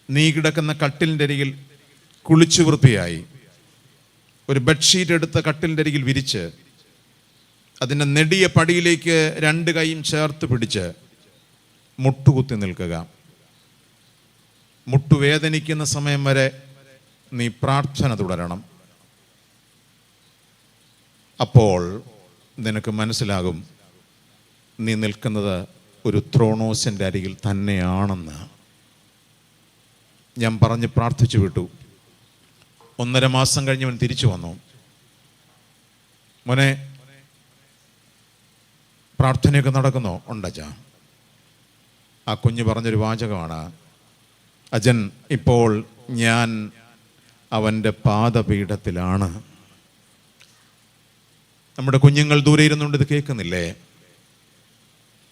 നീ കിടക്കുന്ന കട്ടിലിൻ്റെ അരികിൽ കുളിച്ചു വൃത്തിയായി ഒരു ബെഡ്ഷീറ്റ് എടുത്ത് കട്ടിലിൻ്റെ അരികിൽ വിരിച്ച് അതിൻ്റെ നെടിയ പടിയിലേക്ക് 2 കൈയും ചേർത്ത് പിടിച്ച് മുട്ടുകുത്തി നിൽക്കുക. മുട്ടുവേദനിക്കുന്ന സമയം വരെ നീ പ്രാർത്ഥന തുടരണം. അപ്പോൾ നിനക്ക് മനസ്സിലാകും നീ നിൽക്കുന്നത് ഒരു ത്രോണോസിൻ്റെ അരികിൽ തന്നെയാണെന്ന്. ഞാൻ പറഞ്ഞ് പ്രാർത്ഥിച്ചു വിട്ടു. 1.5 മാസം കഴിഞ്ഞ് അവൻ തിരിച്ചു വന്നു. മോനെ, പ്രാർത്ഥനയൊക്കെ നടക്കുന്നോ? ഉണ്ടച്ചാ. ആ കുഞ്ഞ് പറഞ്ഞൊരു വാചകമാണ്, അച്ഛൻ, ഇപ്പോൾ ഞാൻ അവൻ്റെ പാദപീഠത്തിലാണ്. നമ്മുടെ കുഞ്ഞുങ്ങൾ ദൂരെ ഇരുന്നുകൊണ്ട് ഇത് കേൾക്കുന്നില്ലേ?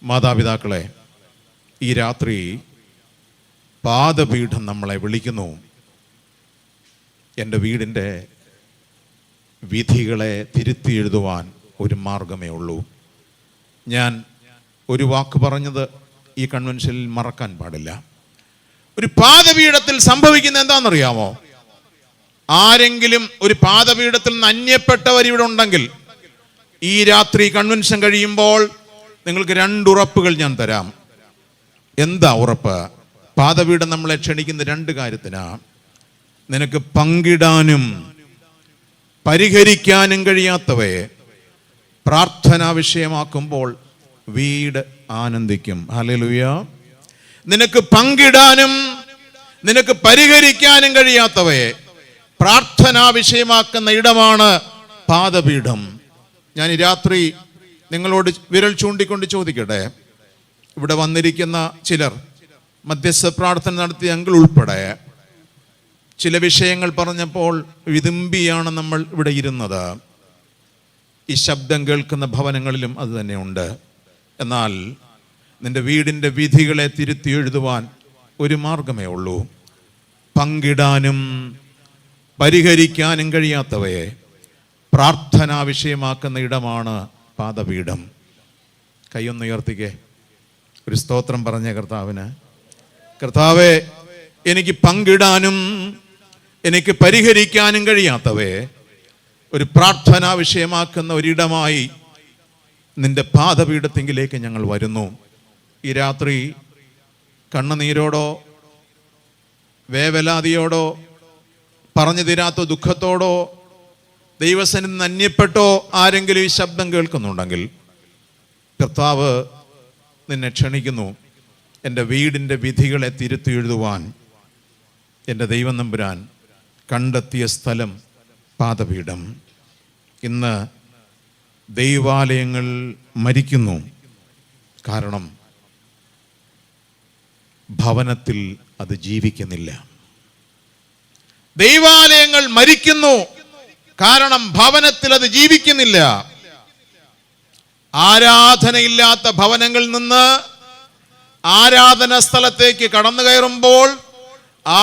മാതാപിതാക്കളെ, ഈ രാത്രി പാദപീഠം നമ്മളെ വിളിക്കുന്നു. എൻ്റെ വീടിൻ്റെ വിധികളെ തിരുത്തി എഴുതുവാൻ ഒരു മാർഗമേ ഉള്ളൂ. ഞാൻ ഒരു വാക്ക് പറഞ്ഞത് ഈ കൺവെൻഷനിൽ മറക്കാൻ പാടില്ല. ഒരു പാദപീഠത്തിൽ സംഭവിക്കുന്ന എന്താണെന്നറിയാമോ? ആരെങ്കിലും ഒരു പാദപീഠത്തിൽ നിന്ന് അന്യപ്പെട്ടവർ ഇവിടെ ഉണ്ടെങ്കിൽ ഈ രാത്രി കൺവെൻഷൻ കഴിയുമ്പോൾ നിങ്ങൾക്ക് 2 ഉറപ്പുകൾ ഞാൻ തരാം. എന്താ ഉറപ്പ്? പാദപീഠം നമ്മളെ ക്ഷണിക്കുന്ന 2 കാര്യത്തിനാ. നിനക്ക് പങ്കിടാനും പരിഹരിക്കാനും കഴിയാത്തവയെ പ്രാർത്ഥനാ വിഷയമാക്കുമ്പോൾ വീട് ആനന്ദിക്കും. ഹല്ലേലൂയ. നിനക്ക് പങ്കിടാനും നിനക്ക് പരിഹരിക്കാനും കഴിയാത്തവയെ പ്രാർത്ഥനാ വിഷയമാക്കുന്ന ഇടമാണ് പാദപീഠം. ഞാൻ ഈ രാത്രി നിങ്ങളോട് വിരൽ ചൂണ്ടിക്കൊണ്ട് ചോദിക്കട്ടെ, ഇവിടെ വന്നിരിക്കുന്ന ചിലർ മധ്യസ്ഥ പ്രാർത്ഥന നടത്തിയ അങ്കിൾ ഉൾപ്പെടെ ചില വിഷയങ്ങൾ പറഞ്ഞപ്പോൾ വിതുമ്പിയാണ് നമ്മൾ ഇവിടെ ഇരുന്നത്. ഈ ശബ്ദം കേൾക്കുന്ന ഭവനങ്ങളിലും അത് തന്നെയുണ്ട്. എന്നാൽ നിന്റെ വീടിൻ്റെ വിധികളെ തിരുത്തി എഴുതുവാൻ ഒരു മാർഗമേ ഉള്ളൂ. പങ്കിടാനും പരിഹരിക്കാനും കഴിയാത്തവയെ പ്രാർത്ഥനാ വിഷയമാക്കുന്ന ഇടമാണ് പാദപീഠം. കൈയൊന്നുയർത്തിക്കേ, ഒരു സ്തോത്രം പറഞ്ഞ കർത്താവിന്. കർത്താവേ, എനിക്ക് പങ്കിടാനും എനിക്ക് പരിഹരിക്കാനും കഴിയാത്തവയെ ഒരു പ്രാർത്ഥനാ വിഷയമാക്കുന്ന ഒരിടമായി നിന്റെ പാദപീഠത്തെങ്കിലേക്ക് ഞങ്ങൾ വരുന്നു. ഈ രാത്രി കണ്ണുനീരോടോ വേവലാതിയോടോ പറഞ്ഞു തീരാത്ത ദുഃഖത്തോടോ ദൈവസന്നിധിയിൽ നിന്ന് അന്യപ്പെട്ടോ ആരെങ്കിലും ഈ ശബ്ദം കേൾക്കുന്നുണ്ടെങ്കിൽ കർത്താവ് നിന്നെ ക്ഷണിക്കുന്നു. എൻ്റെ വീടിൻ്റെ വിധികളെ തിരുത്തി എഴുതുവാൻ എൻ്റെ ദൈവം നമ്പുരാൻ കണ്ടെത്തിയ സ്ഥലം പാദപീഠം. ഇന്ന് ദൈവാലയങ്ങൾ മരിക്കുന്നു. കാരണം ഭവനത്തിൽ അത് ജീവിക്കുന്നില്ല. ദൈവാലയങ്ങൾ മരിക്കുന്നു, കാരണം ഭവനത്തിൽ അത് ജീവിക്കുന്നില്ല. ആരാധനയില്ലാത്ത ഭവനങ്ങളിൽ നിന്ന് ആരാധന സ്ഥലത്തേക്ക് കടന്നു കയറുമ്പോൾ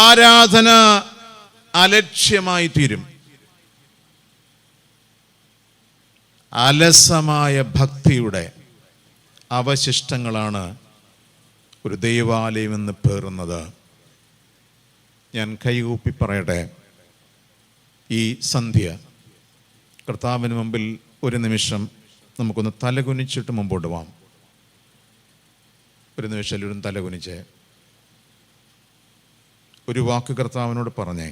ആരാധന അലക്ഷ്യമായി തീരും. അലസമായ ഭക്തിയുടെ അവശിഷ്ടങ്ങളാണ് ഒരു ദൈവാലയം എന്ന് പേറുന്നത്. ഞാൻ കൈകൂപ്പി പറയട്ടെ, ഈ സന്ധ്യ കർത്താവിന് മുമ്പിൽ ഒരു നിമിഷം നമുക്കൊന്ന് തലകുനിച്ചിട്ട് മുമ്പോട്ട് പോവാം. ഒരു നിമിഷം എല്ലാവരും തലകുനിച്ച് ഒരു വാക്ക് കർത്താവിനോട് പറഞ്ഞേ,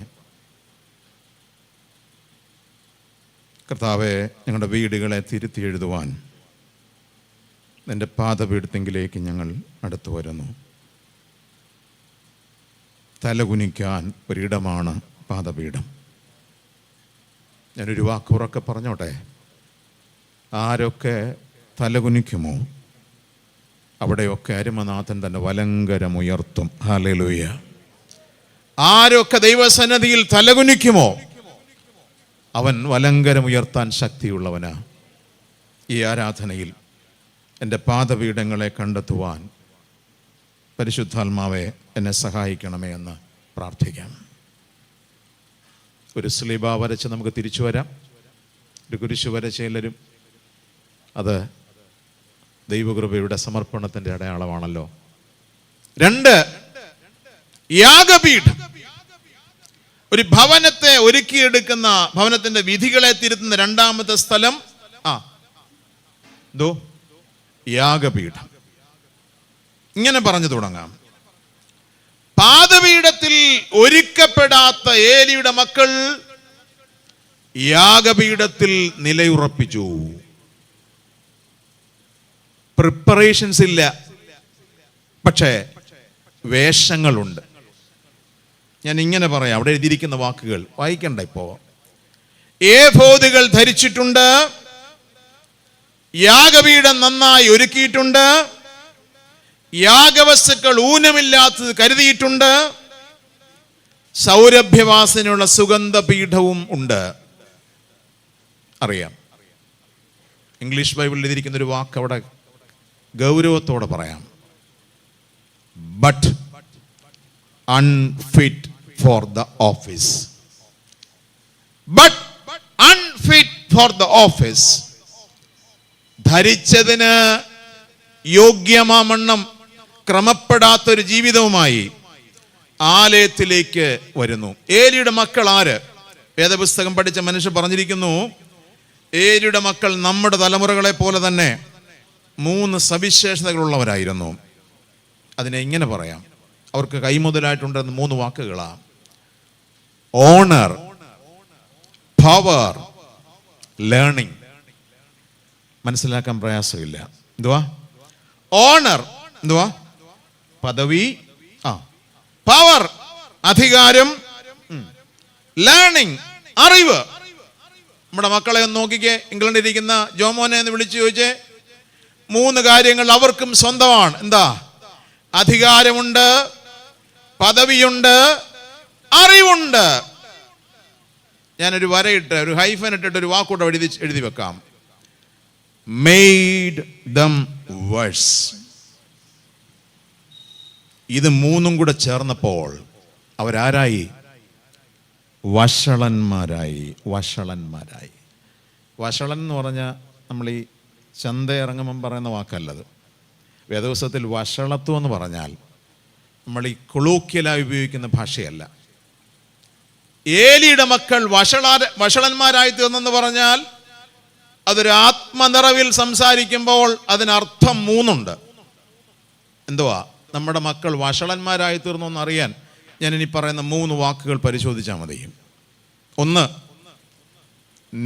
കർത്താവെ, ഞങ്ങളുടെ വീടുകളെ തിരുത്തി എഴുതുവാൻ നിൻ്റെ പാദപീഠത്തെങ്കിലേക്ക് ഞങ്ങൾ അടുത്തു വരുന്നു. തലകുനിക്കാൻ ഒരിടമാണ് പാദപീഠം. ഞാനൊരു വാക്ക് ഉറക്കെ പറഞ്ഞോട്ടെ, ആരൊക്കെ തലകുനിക്കുമോ അവിടെയൊക്കെ അരുമനാഥൻ തന്നെ വലങ്കരമുയർത്തും. ഹല്ലേലൂയ. ആരൊക്കെ ദൈവസന്നിധിയിൽ തലകുനിക്കുമോ അവൻ വലങ്കരമുയർത്താൻ ശക്തിയുള്ളവനാ. ഈ ആരാധനയിൽ എൻ്റെ പാദപീഠങ്ങളെ കണ്ടെത്തുവാൻ പരിശുദ്ധാത്മാവെ എന്നെ സഹായിക്കണമേ എന്ന് പ്രാർത്ഥിക്കാം. ഒരു സ്ലീബ വരച്ച് നമുക്ക് തിരിച്ചു വരാം. ഒരു കുരിശു വരച്ച് എല്ലാവരും, അത് ദൈവകൃപയുടെ സമർപ്പണത്തിൻ്റെ അടയാളമാണല്ലോ. 2, യാഗപീഠം. ഒരു ഭവനത്തെ ഒരുക്കിയെടുക്കുന്ന, ഭവനത്തിന്റെ വിധികളെ തിരുത്തുന്ന 2ാമത്തെ സ്ഥലം യാഗപീഠം. ഇങ്ങനെ പറഞ്ഞു തുടങ്ങാം. പാദപീഠത്തിൽ ഒരുക്കപ്പെടാത്ത ഏലിയുടെ മക്കൾ യാഗപീഠത്തിൽ നിലയുറപ്പിച്ചു. പ്രിപ്പറേഷൻസ് ഇല്ല, പക്ഷേ വേഷങ്ങളുണ്ട്. ഞാൻ ഇങ്ങനെ പറയാം, അവിടെ എഴുതിയിരിക്കുന്ന വാക്കുകൾ വായിക്കണ്ട ഇപ്പോ. ഏഫോദുകൾ ധരിച്ചിട്ടുണ്ട്, യാഗപീഠം നന്നായി ഒരുക്കിയിട്ടുണ്ട്, യാഗവസ്തുക്കൾ ഊനമില്ലാത്തത് കരുതിയിട്ടുണ്ട്, സൗരഭ്യവാസനയുള്ള സുഗന്ധപീഠവും ഉണ്ട്. അറിയാം, ഇംഗ്ലീഷ് ബൈബിളിൽ എഴുതിയിരിക്കുന്ന ഒരു വാക്ക് അവിടെ ഗൗരവത്തോടെ പറയാം. But unfit for the office. But unfit for the office. ധരിച്ചതിന് യോഗ്യമാമണ്ണം ക്രമപ്പെടാത്തൊരു ജീവിതവുമായി ആലയത്തിലേക്ക് വരുന്നു. ഏലിയുടെ മക്കൾ ആര്? വേദപുസ്തകം പഠിച്ച മനുഷ്യർ പറഞ്ഞിരിക്കുന്നു, ഏലിയുടെ മക്കൾ നമ്മുടെ തലമുറകളെ പോലെ തന്നെ 3 സവിശേഷതകളുള്ളവരായിരുന്നു. അതിനെ ഇങ്ങനെ പറയാം, അവർക്ക് കൈമുതലായിട്ടുണ്ടെന്ന് 3 വാക്കുകളാണ്: ഓണർ, പവർ, ലേണിംഗ്. മനസ്സിലാക്കാൻ പ്രയാസമില്ല. എന്തുവാ ഓണർ? എന്തുവാ? പദവി. പവർ, അധികാരം. ലേണിംഗ്, അറിവ്. നമ്മുടെ മക്കളെ ഒന്ന് നോക്കിക്കേ. ഇംഗ്ലണ്ടിൽ ഇരിക്കുന്ന ജോമോനെ എന്ന് വിളിച്ചു ചോദിച്ചേ. 3 കാര്യങ്ങൾ അവർക്കും സ്വന്തമാണ്. എന്താ? അധികാരമുണ്ട്, പദവിയുണ്ട്, അറിവുണ്ട്. ഞാനൊരു വരയിട്ട്, ഒരു ഹൈഫൻ ഇട്ടിട്ട് ഒരു വാക്കൂടെ എഴുതി വെക്കാം. Made them worse. ഇത് 3ഉം കൂടെ ചേർന്നപ്പോൾ അവരാരായി? വഷളന്മാരായി. വഷളന്മാരായി. വഷളൻ എന്ന് പറഞ്ഞാൽ നമ്മൾ ഈ ചന്ത ഇറങ്ങുമ്പം പറയുന്ന വാക്കല്ലത്. വേദപുസ്തകത്തിൽ വഷളത്വം എന്ന് പറഞ്ഞാൽ നമ്മൾ ഈ കൊളോക്കിയലായി ഉപയോഗിക്കുന്ന ഭാഷയല്ല. ഏലിയുടെ മക്കൾ വഷളന്മാരായി തീർന്നെന്ന് പറഞ്ഞാൽ അതൊരു ആത്മനിറവിൽ സംസാരിക്കുമ്പോൾ അതിനർത്ഥം 3 ഉണ്ട്. എന്തുവാ? നമ്മുടെ മക്കൾ വഷളന്മാരായി തീർന്നു എന്നറിയാൻ ഞാൻ ഇനി പറയുന്ന 3 വാക്കുകൾ പരിശോധിച്ചാൽ മതി. 1,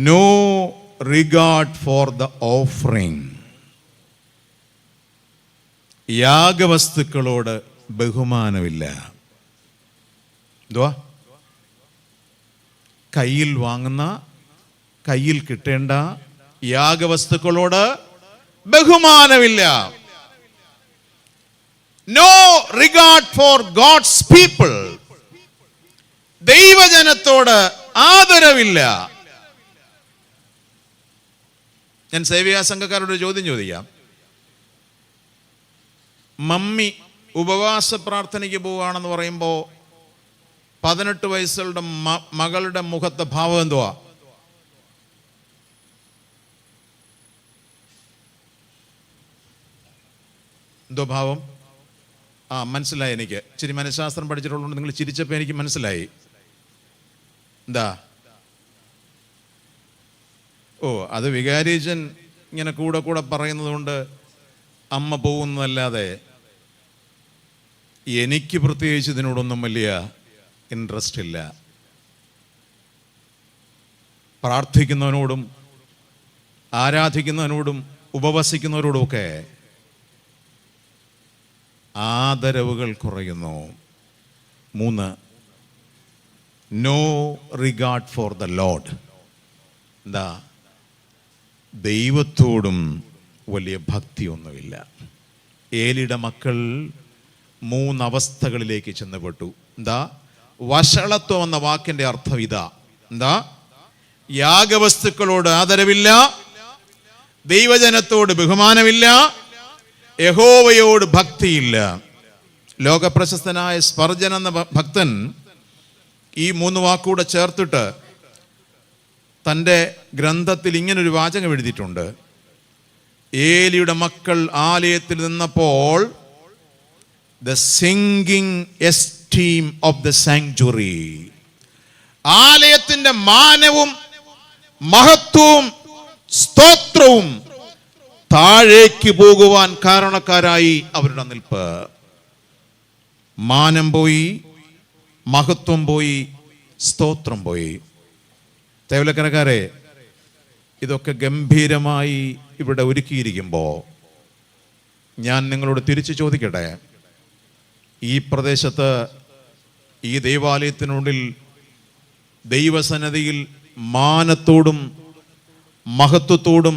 no regard for the offering. യാഗവസ്തുക്കളോട് ബഹുമാനമില്ല. എന്തുവാ? കയ്യിൽ വാങ്ങുന്ന, കയ്യിൽ കിട്ടേണ്ട യാഗവസ്തുക്കളോട് ബഹുമാനമില്ല. No regard for God's people. ദൈവജനത്തോട് ആദരവില്ല. ഞാൻ സേവ്യാ സംഘക്കാരോട് ചോദ്യം ചോദിക്കാം. മമ്മി ഉപവാസ പ്രാർത്ഥനയ്ക്ക് പോവുകയാണെന്ന് പറയുമ്പോൾ 18 വയസ്സുള്ള മകളുടെ മുഖത്തെ ഭാവം എന്തുവാ? എന്തോ ഭാവം? മനസ്സിലായി. എനിക്ക് ഇച്ചിരി മനഃശാസ്ത്രം പഠിച്ചിട്ടുള്ളതുകൊണ്ട് നിങ്ങൾ ചിരിച്ചപ്പോൾ എനിക്ക് മനസ്സിലായി. എന്താ? അത് വികാരിച്ചൻ ഇങ്ങനെ കൂടെ കൂടെ പറയുന്നത് കൊണ്ട് അമ്മ പോകുന്നതല്ലാതെ എനിക്ക് പ്രത്യേകിച്ച് ഇതിനോടൊന്നും വലിയ ഇൻട്രസ്റ്റ് ഇല്ല. പ്രാർത്ഥിക്കുന്നവനോടും ആരാധിക്കുന്നവനോടും ഉപവസിക്കുന്നവരോടുമൊക്കെ ആദരവുകൾ കുറയുന്നു. 3, no regard for the Lord. എന്താ? ദൈവത്തോടും വലിയ ഭക്തിയൊന്നുമില്ല. ഏലിയുടെ മക്കൾ 3 അവസ്ഥകളിലേക്ക് ചെന്നപ്പെട്ടു. എന്താ? വഷളത്വം എന്ന വാക്കിന്റെ അർത്ഥം ഇതാ. എന്താ? യാഗവസ്തുക്കളോട് ആദരവില്ല, ദൈവജനത്തോട് ബഹുമാനമില്ല, യഹോവയോട് ഭക്തിയില്ല. ലോകപ്രശസ്തനായ സ്പർജൻ എന്ന ഭക്തൻ ഈ 3 വാക്കുകൂടെ ചേർത്തിട്ട് തൻ്റെ ഗ്രന്ഥത്തിൽ ഇങ്ങനൊരു വാചകം എഴുതിയിട്ടുണ്ട്. ഏലിയുടെ മക്കൾ ആലയത്തിൽ നിന്നപ്പോൾ the singing esteem of the sanctuary. ആലയത്തിന്റെ മാനവും മഹത്വവും സ്തോത്രവും താഴേക്ക് പോകുവാൻ കാരണക്കാരായി അവരുടെ നിൽപ്പ്. മാനം പോയി, മഹത്വം പോയി, സ്തോത്രം പോയി. തേവലക്കരക്കാരെ, ഇതൊക്കെ ഗംഭീരമായി ഇവിടെ ഒരുക്കിയിരിക്കുമ്പോൾ ഞാൻ നിങ്ങളോട് തിരിച്ചു ചോദിക്കട്ടെ, ഈ പ്രദേശത്ത് ഈ ദേവാലയത്തിനുള്ളിൽ ദൈവസന്നിധിയിൽ മാനത്തോടും മഹത്വത്തോടും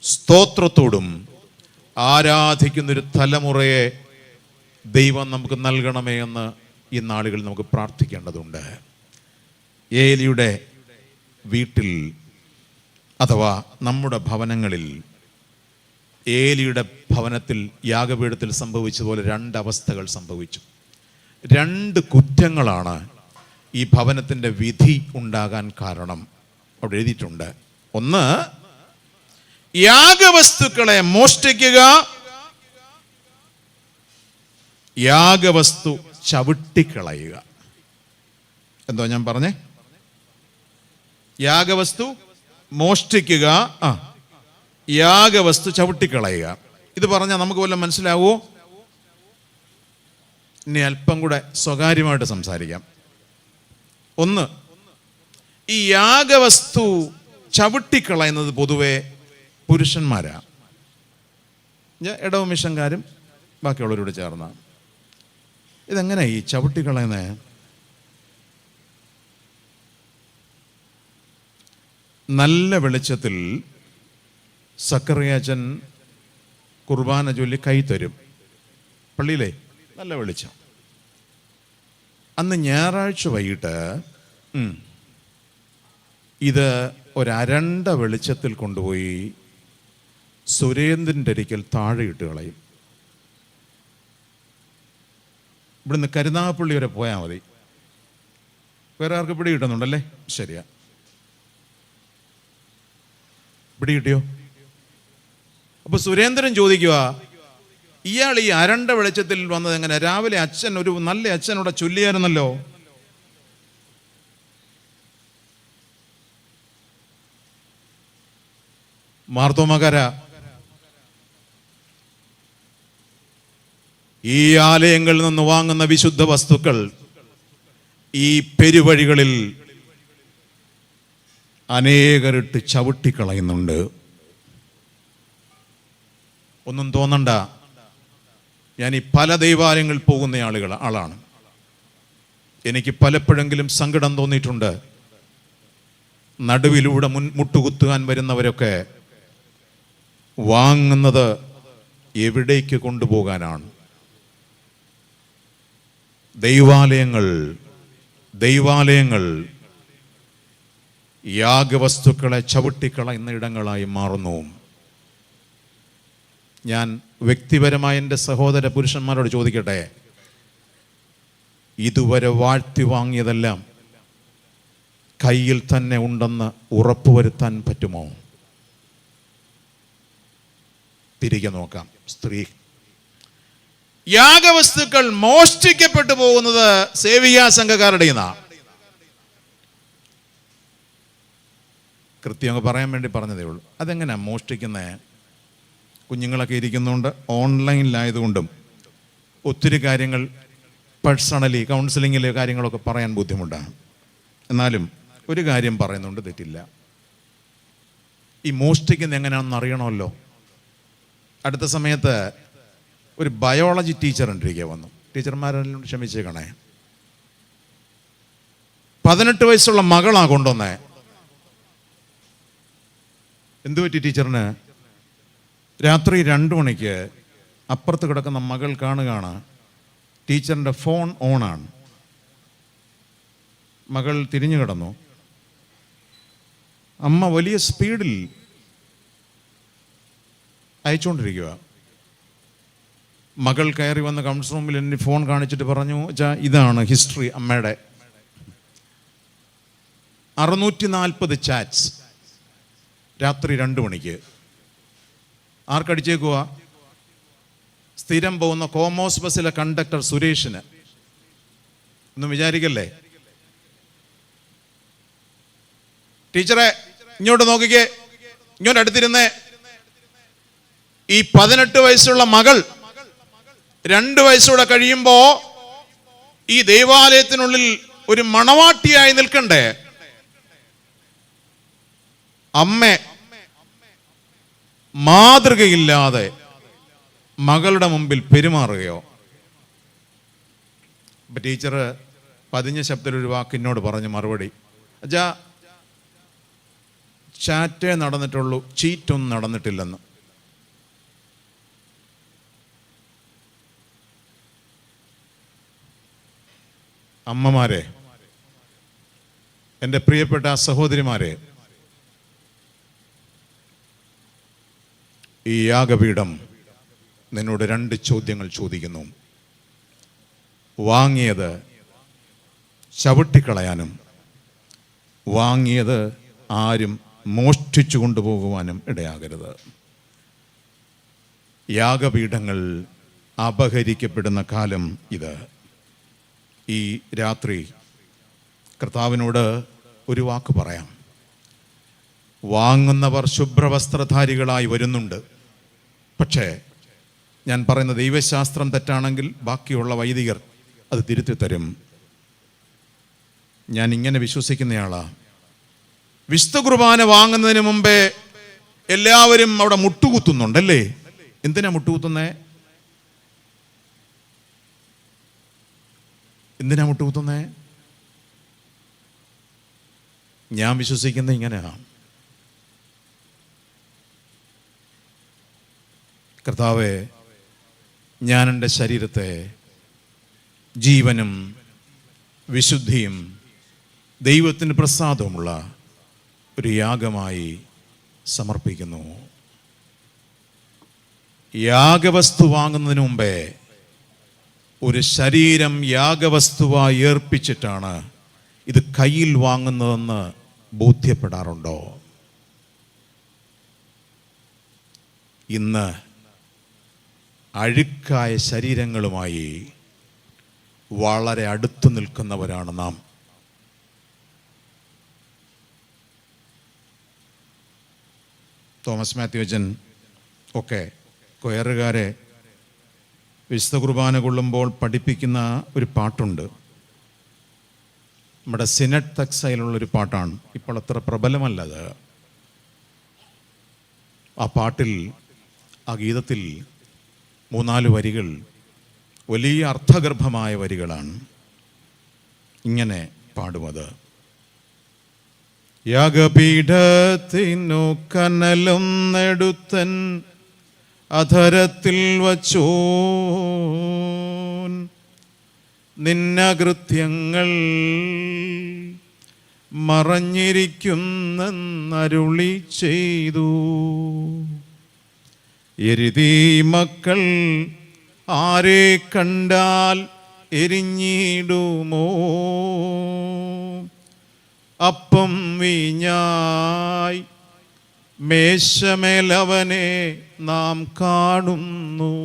സ്തോത്രത്തോടും ആരാധിക്കുന്നൊരു തലമുറയെ ദൈവം നമുക്ക് നൽകണമേ എന്ന് ഈ നാളുകളിൽ നമുക്ക് പ്രാർത്ഥിക്കേണ്ടതുണ്ട്. ഏലിയുടെ വീട്ടിൽ അഥവാ നമ്മുടെ ഭവനങ്ങളിൽ, ഏലിയുടെ ഭവനത്തിൽ യാഗപീഠത്തിൽ സംഭവിച്ചതുപോലെ 2 അവസ്ഥകൾ സംഭവിച്ചു. 2 കുറ്റങ്ങളാണ് ഈ ഭവനത്തിൻ്റെ വിധി ഉണ്ടാകാൻ കാരണം. അവിടെ എഴുതിയിട്ടുണ്ട്. ഒന്ന്, യാഗവസ്തുക്കളെ മോഷ്ടിക്കുക, യാഗവസ്തു ചവിട്ടിക്കളയുക. എന്തോ ഞാൻ പറഞ്ഞേ? യാഗവസ്തു മോഷ്ടിക്കുക, യാഗവസ്തു ചവിട്ടിക്കളയുക. ഇത് പറഞ്ഞാൽ നമുക്ക് വല്ലതും മനസ്സിലാവോ? ഇനി അല്പം കൂടെ സ്വകാര്യമായിട്ട് സംസാരിക്കാം. ഒന്ന്, ഈ യാഗവസ്തു ചവിട്ടിക്കളയുന്നത് പൊതുവെ പുരുഷന്മാരാ. ഇടവ മിഷൻകാരും ബാക്കിയുള്ളവരോട് ചേർന്ന. ഇതെങ്ങനെ ഈ ചവിട്ടിക്കളയുന്നേ? നല്ല വെളിച്ചത്തിൽ സക്കറിയാച്ചൻ കുർബാന ചൊല്ലി കൈ തരും പള്ളിയിലെ. നല്ല വെളിച്ചം. അന്ന് ഞായറാഴ്ച വൈകിട്ട് ഇത് ഒരരണ്ട വെളിച്ചത്തിൽ കൊണ്ടുപോയി സുരേന്ദ്രൻ്റെ ഒരിക്കൽ താഴെ ഇട്ട് കളയും. ഇവിടുന്ന് കരുനാഗപ്പള്ളി വരെ പോയാൽ മതി. വേറെ ആർക്ക് പിടി കിട്ടുന്നുണ്ടല്ലേ? ശരിയാ, പിടി കിട്ടിയോ? അപ്പൊ സുരേന്ദ്രൻ ചോദിക്കുക, ഇയാൾ ഈ അരണ്ട വെളിച്ചത്തിൽ വന്നത് എങ്ങനെ? രാവിലെ അച്ഛൻ, ഒരു നല്ല അച്ഛനോടെ ചൊല്ലിയായിരുന്നല്ലോ. മാർത്തോമാക്കാര, ഈ ആലയങ്ങളിൽ നിന്ന് വാങ്ങുന്ന വിശുദ്ധ വസ്തുക്കൾ ഈ പെരുവഴികളിൽ അനേകരിട്ട് ചവിട്ടിക്കളയുന്നുണ്ട്. ഒന്നും തോന്നണ്ട, ഞാൻ ഈ പല ദൈവാലയങ്ങളിൽ പോകുന്ന ആളാണ്. എനിക്ക് പലപ്പോഴെങ്കിലും സങ്കടം തോന്നിയിട്ടുണ്ട്. നടുവിലൂടെ മുട്ടുകുത്തുവാൻ വരുന്നവരൊക്കെ വാങ്ങുന്നത് എവിടേക്ക് കൊണ്ടുപോകാനാണ്? ദൈവാലയങ്ങൾ യാഗവസ്തുക്കളെ ചവിട്ടിക്കളയുന്ന ഇടങ്ങളായി മാറുന്നു. ഞാൻ വ്യക്തിപരമായ എൻ്റെ സഹോദര പുരുഷന്മാരോട് ചോദിക്കട്ടെ, ഇതുവരെ വാഴ്ത്തി വാങ്ങിയതെല്ലാം കയ്യിൽ തന്നെ ഉണ്ടെന്ന് ഉറപ്പുവരുത്താൻ പറ്റുമോ? തിരികെ നോക്കാം. സ്ത്രീ യാഗവസ്തുക്കൾ മോഷ്ടിക്കപ്പെട്ടു പോകുന്നത് സേവിയാ സംഘക്കാരുടെ കൃത്യം പറയാൻ വേണ്ടി പറഞ്ഞതേ ഉള്ളൂ. അതെങ്ങനെയാ മോഷ്ടിക്കുന്നത്? കുഞ്ഞുങ്ങളൊക്കെ ഇരിക്കുന്നുണ്ട്, ഓൺലൈനിലായതുകൊണ്ടും ഒത്തിരി കാര്യങ്ങൾ പേഴ്സണലി കൗൺസിലിങ്ങിലെ കാര്യങ്ങളൊക്കെ പറയാൻ ബുദ്ധിമുട്ടാണ്. എന്നാലും ഒരു കാര്യം പറയുന്നുണ്ട്, തെറ്റില്ല. ഈ മോഷ്ടിക്കുന്നത് എങ്ങനെയാണെന്ന് അറിയണമല്ലോ. അടുത്ത സമയത്ത് ഒരു ബയോളജി ടീച്ചർ ഉണ്ടിരിക്കുക വന്നു. ടീച്ചർമാരെല്ലാം ക്ഷമിച്ചേക്കണേ. 18 വയസ്സുള്ള മകളാ കൊണ്ടുവന്നേ. എന്തു പറ്റി ടീച്ചറിന്? രാത്രി 2 മണിക്ക് അപ്പുറത്ത് കിടക്കുന്ന മകൾ കാണുകയാണ് ടീച്ചറിൻ്റെ ഫോൺ ഓണാണ്. മകൾ തിരിഞ്ഞു കിടന്നു. അമ്മ വലിയ സ്പീഡിൽ അയച്ചുകൊണ്ടിരിക്കുക. മകൾ കയറി വന്ന് കൗൺസിൽ റൂമിൽ എന്നെ ഫോൺ കാണിച്ചിട്ട് പറഞ്ഞു, ഇതാണ് ഹിസ്റ്ററി അമ്മയുടെ. 640 ചാറ്റ്സ് രാത്രി 2 മണിക്ക്. ആർക്കടിച്ചേക്കുക? സ്ഥിരം പോകുന്ന കോമോസ് ബസ്സിലെ കണ്ടക്ടർ സുരേഷിന്. ഒന്നും വിചാരിക്കല്ലേ. ടീച്ചറെ ഇങ്ങോട്ട് നോക്കിക്കേ, ഇങ്ങോട്ട് അടുത്തിരുന്നേ. ഈ 18 വയസ്സുള്ള മകൾ 2 വയസ്സൂടെ കഴിയുമ്പോ ഈ ദേവാലയത്തിനുള്ളിൽ ഒരു മണവാട്ടിയായി നിൽക്കണ്ടേ? അമ്മ മാതൃകയില്ലാതെ മകളുടെ മുമ്പിൽ പെരുമാറുകയോ? ടീച്ചർ പതിഞ്ഞ ശബ്ദത്തിലൊരു വാക്കിനോട് പറഞ്ഞ് മറുപടി, അച്ഛാ ചാറ്റേ നടന്നിട്ടുള്ളൂ, ചീറ്റൊന്നും നടന്നിട്ടില്ലെന്ന്. അമ്മമാരെ, എൻ്റെ പ്രിയപ്പെട്ട സഹോദരിമാരെ, ഈ യാഗപീഠം നിന്നോട് 2 ചോദ്യങ്ങൾ ചോദിക്കുന്നു. വാങ്ങിയത് ചവിട്ടിക്കളയാനും വാങ്ങിയത് ആരും മോഷ്ടിച്ചു കൊണ്ടുപോകുവാനും ഇടയാകരുത്. യാഗപീഠങ്ങൾ അപഹരിക്കപ്പെടുന്ന കാലം ഇത്. ഈ രാത്രി കർത്താവിനോട് ഒരു വാക്ക് പറയാം. വാങ്ങുന്നവർ ശുഭ്രവസ്ത്രധാരികളായി വരുന്നുണ്ട്. പക്ഷേ ഞാൻ പറയുന്ന ദൈവശാസ്ത്രം തെറ്റാണെങ്കിൽ ബാക്കിയുള്ള വൈദികർ അത് തിരുത്തി തരും. ഞാൻ ഇങ്ങനെ വിശ്വസിക്കുന്നയാളാ. വിശുദ്ധ കുർബാന വാങ്ങുന്നതിന് മുമ്പേ എല്ലാവരും അവിടെ മുട്ടുകുത്തുന്നുണ്ടല്ലേ? എന്തിനാ മുട്ടുകുത്തുന്നേ? എന്തിനാ മുട്ടുകുത്തുന്നേ? ഞാൻ വിശ്വസിക്കുന്നത് ഇങ്ങനെയാ. കർത്താവേ, ഞാൻ എൻ്റെ ശരീരത്തെ ജീവനും വിശുദ്ധിയും ദൈവത്തിന് പ്രസാദവുമുള്ള ഒരു യാഗമായി സമർപ്പിക്കുന്നു. യാഗവസ്തു വാങ്ങുന്നതിന് മുമ്പേ ഒരു ശരീരം യാഗവസ്തുവായി ഏർപ്പിച്ചിട്ടാണ് ഇത് കയ്യിൽ വാങ്ങുന്നതെന്ന് ബോധ്യപ്പെടാറുണ്ടോ? ഇന്ന് അഴുക്കായ ശരീരങ്ങളുമായി വളരെ അടുത്തു നിൽക്കുന്നവരാണ് നാം. തോമസ് മാത്യു അച്ഛൻ ഒക്കെ കൊയറുകാരെ വിശുദ്ധ കുർബാന കൊള്ളുമ്പോൾ പഠിപ്പിക്കുന്ന ഒരു പാട്ടുണ്ട്. നമ്മുടെ സിനഡ് തക്സയിലുള്ളൊരു പാട്ടാണ്. ഇപ്പോൾ അത്ര പ്രബലമല്ലത്. ആ പാട്ടിൽ, ആ ഗീതത്തിൽ 3-4 വരികൾ വലിയ അർത്ഥഗർഭമായ വരികളാണ്. ഇങ്ങനെ പാടുമത്: യാഗപീഠത്തിനു കനലും നെടുത്തൻ അധരത്തിൽ വച്ചോൻ നിന്നകൃത്യങ്ങൾ മറഞ്ഞിരിക്കുന്നരുളി ചെയ്തു. എരുതി മക്കൾ ആരെ കണ്ടാൽ എരിഞ്ഞിടുമോ? അപ്പം വീഞ്ഞായി മേശമേലവനെ നാം കാണുന്നു.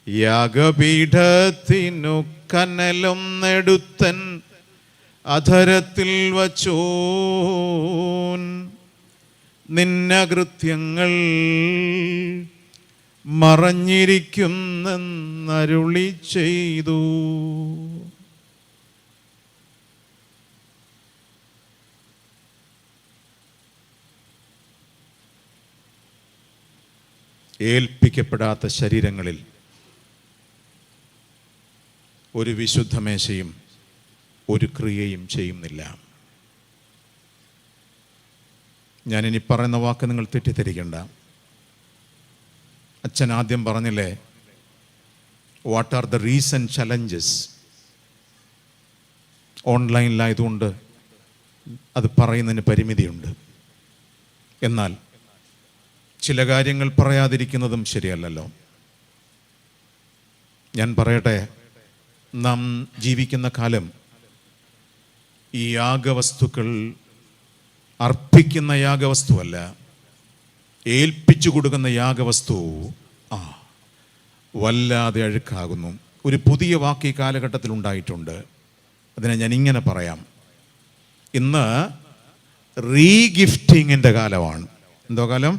യാഗപീഠത്തിനു കനലും നെടുത്തൻ അധരത്തിൽ വച്ചോൻ നിന്നകൃത്യങ്ങൾ മറഞ്ഞിരിക്കുന്നരുളി ചെയ്തു. ഏൽപ്പിക്കപ്പെടാത്ത ശരീരങ്ങളിൽ ഒരു വിശുദ്ധ മേശയും ഒരു ക്രിയയും ചെയ്യുന്നില്ല. ഞാനിനി പറയുന്ന വാക്ക് നിങ്ങൾ തെറ്റിദ്ധരിക്കണ്ട. അച്ഛൻ ആദ്യം പറഞ്ഞില്ലേ, what are the recent challenges? ഓൺലൈനിലായതുകൊണ്ട് അത് പറയുന്നതിന് പരിമിതിയുണ്ട്. എന്നാൽ ചില കാര്യങ്ങൾ പറയാതിരിക്കുന്നതും ശരിയല്ലല്ലോ. ഞാൻ പറയട്ടെ, നാം ജീവിക്കുന്ന കാലം ഈ യാഗവസ്തുക്കൾ അർപ്പിക്കുന്ന യാഗവസ്തുവല്ല, ഏൽപ്പിച്ചു കൊടുക്കുന്ന യാഗവസ്തു വല്ലാതെ അഴുക്കാകുന്നു. ഒരു പുതിയ വാക്ക് ഈ കാലഘട്ടത്തിൽ ഉണ്ടായിട്ടുണ്ട്. അതിനെ ഞാൻ ഇങ്ങനെ പറയാം. ഇന്ന് റീഗിഫ്റ്റിങ്ങിൻ്റെ കാലമാണ്. എന്തോ കാലം?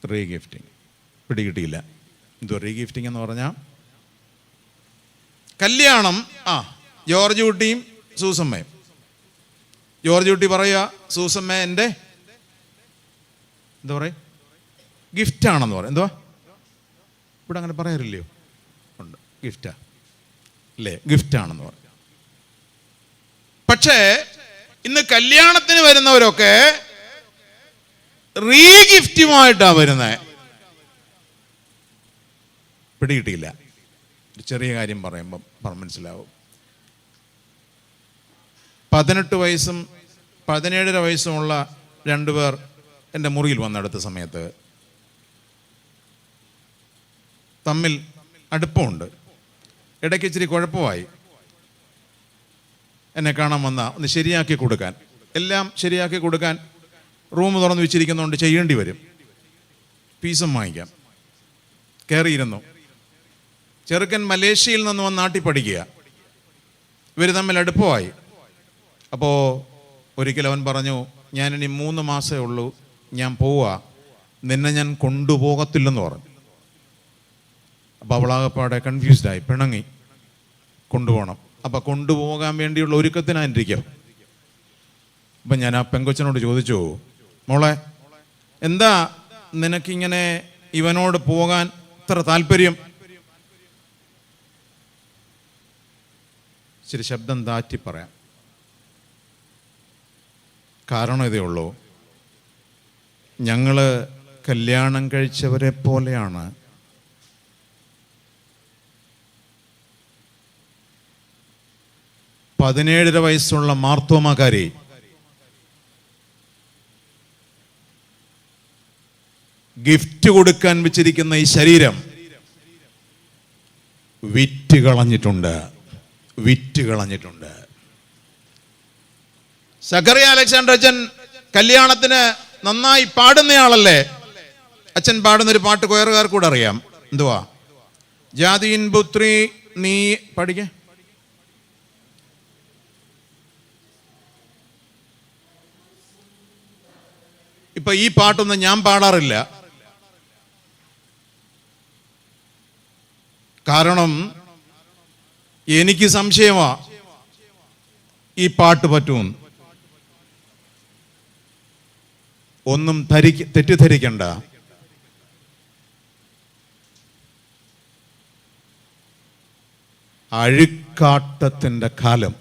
റീഗിഫ്റ്റിംഗ്. പിടികിട്ടിയില്ല. എന്തോ റീഗിഫ്റ്റിംഗ് എന്ന് പറഞ്ഞാൽ? കല്യാണം, ജോർജ് കുട്ടിയും സൂസമ്മയും. ജോർജ് കുട്ടി പറയുക, സൂസമ്മ എൻ്റെ എന്താ പറയുക, ഗിഫ്റ്റാണെന്ന് പറയും. എന്തുവാ? ഇവിടെ അങ്ങനെ പറയാറില്ലയോ? ഉണ്ട്, ഗിഫ്റ്റാ. അല്ലേ? ഗിഫ്റ്റാണെന്ന് പറഞ്ഞു. പക്ഷേ ഇന്ന് കല്യാണത്തിന് വരുന്നവരൊക്കെ റീഗിഫ്റ്റുമായിട്ടാണ് വരുന്നത്. പിടികിട്ടിയില്ല. ഒരു ചെറിയ കാര്യം പറയുമ്പം മനസ്സിലാവും. 18 വയസ്സും 17.5 വയസ്സുമുള്ള 2 പേർ എൻ്റെ മുറിയിൽ വന്നെടുത്ത സമയത്ത് തമ്മിൽ അടുപ്പമുണ്ട്. ഇടയ്ക്ക് ഇച്ചിരി കുഴപ്പമായി. എന്നെ കാണാൻ വന്ന ഒന്ന് ശരിയാക്കി കൊടുക്കാൻ, എല്ലാം ശരിയാക്കി കൊടുക്കാൻ റൂം തുറന്ന് വെച്ചിരിക്കുന്നതുകൊണ്ട് ചെയ്യേണ്ടി വരും. ഫീസും വാങ്ങിക്കാം. കയറിയിരുന്നു. ചെറുക്കൻ മലേഷ്യയിൽ നിന്ന് വന്ന് നാട്ടിൽ പഠിക്കുക. ഇവർ തമ്മിൽ അടുപ്പമായി. അപ്പോൾ ഒരിക്കൽ അവൻ പറഞ്ഞു, ഞാനിനി 3 മാസമേ ഉള്ളൂ, ഞാൻ പോവാ, നിന്നെ ഞാൻ കൊണ്ടുപോകത്തില്ലെന്ന് പറഞ്ഞു. അപ്പോൾ അവളാകപ്പാടെ കൺഫ്യൂസ്ഡായി, പിണങ്ങി. കൊണ്ടുപോകണം. അപ്പം കൊണ്ടുപോകാൻ വേണ്ടിയുള്ള ഒരുക്കത്തിനായിരിക്കും. അപ്പം ഞാൻ ആ പെങ്കൊച്ചനോട് ചോദിച്ചു, മോളെ എന്താ നിനക്കിങ്ങനെ ഇവനോട് പോകാൻ ഇത്ര താല്പര്യം? ഇച്ചിരി ശബ്ദം താറ്റി പറയാം. കാരണം ഇതേ ഉള്ളൂ, ഞങ്ങൾ കല്യാണം കഴിച്ചവരെ പോലെയാണ്. പതിനേഴര വയസ്സുള്ള മാർത്തോമാക്കാരി ഗിഫ്റ്റ് കൊടുക്കാൻ വെച്ചിരിക്കുന്ന ഈ ശരീരം വിറ്റ് കളഞ്ഞിട്ടുണ്ട്. സക്കറിയ അലക്സാണ്ടർ അച്ഛൻ കല്യാണത്തിന് നന്നായി പാടുന്നയാളല്ലേ? അച്ഛൻ പാടുന്നൊരു പാട്ട് കൊയറുകാർക്കൂടെ അറിയാം. എന്തുവാ? ജാതിയിൻ പുത്രി നീ പഠിക്ക. ഇപ്പൊ ഈ പാട്ടൊന്നും ഞാൻ പാടാറില്ല. കാരണം എനിക്ക് സംശയമാ ഈ പാട്ട് പറ്റുമെന്ന്. ഒന്നും തെറ്റിദ്ധരിക്കണ്ട. അഴുക്കാട്ടത്തിന്റെ കാലം.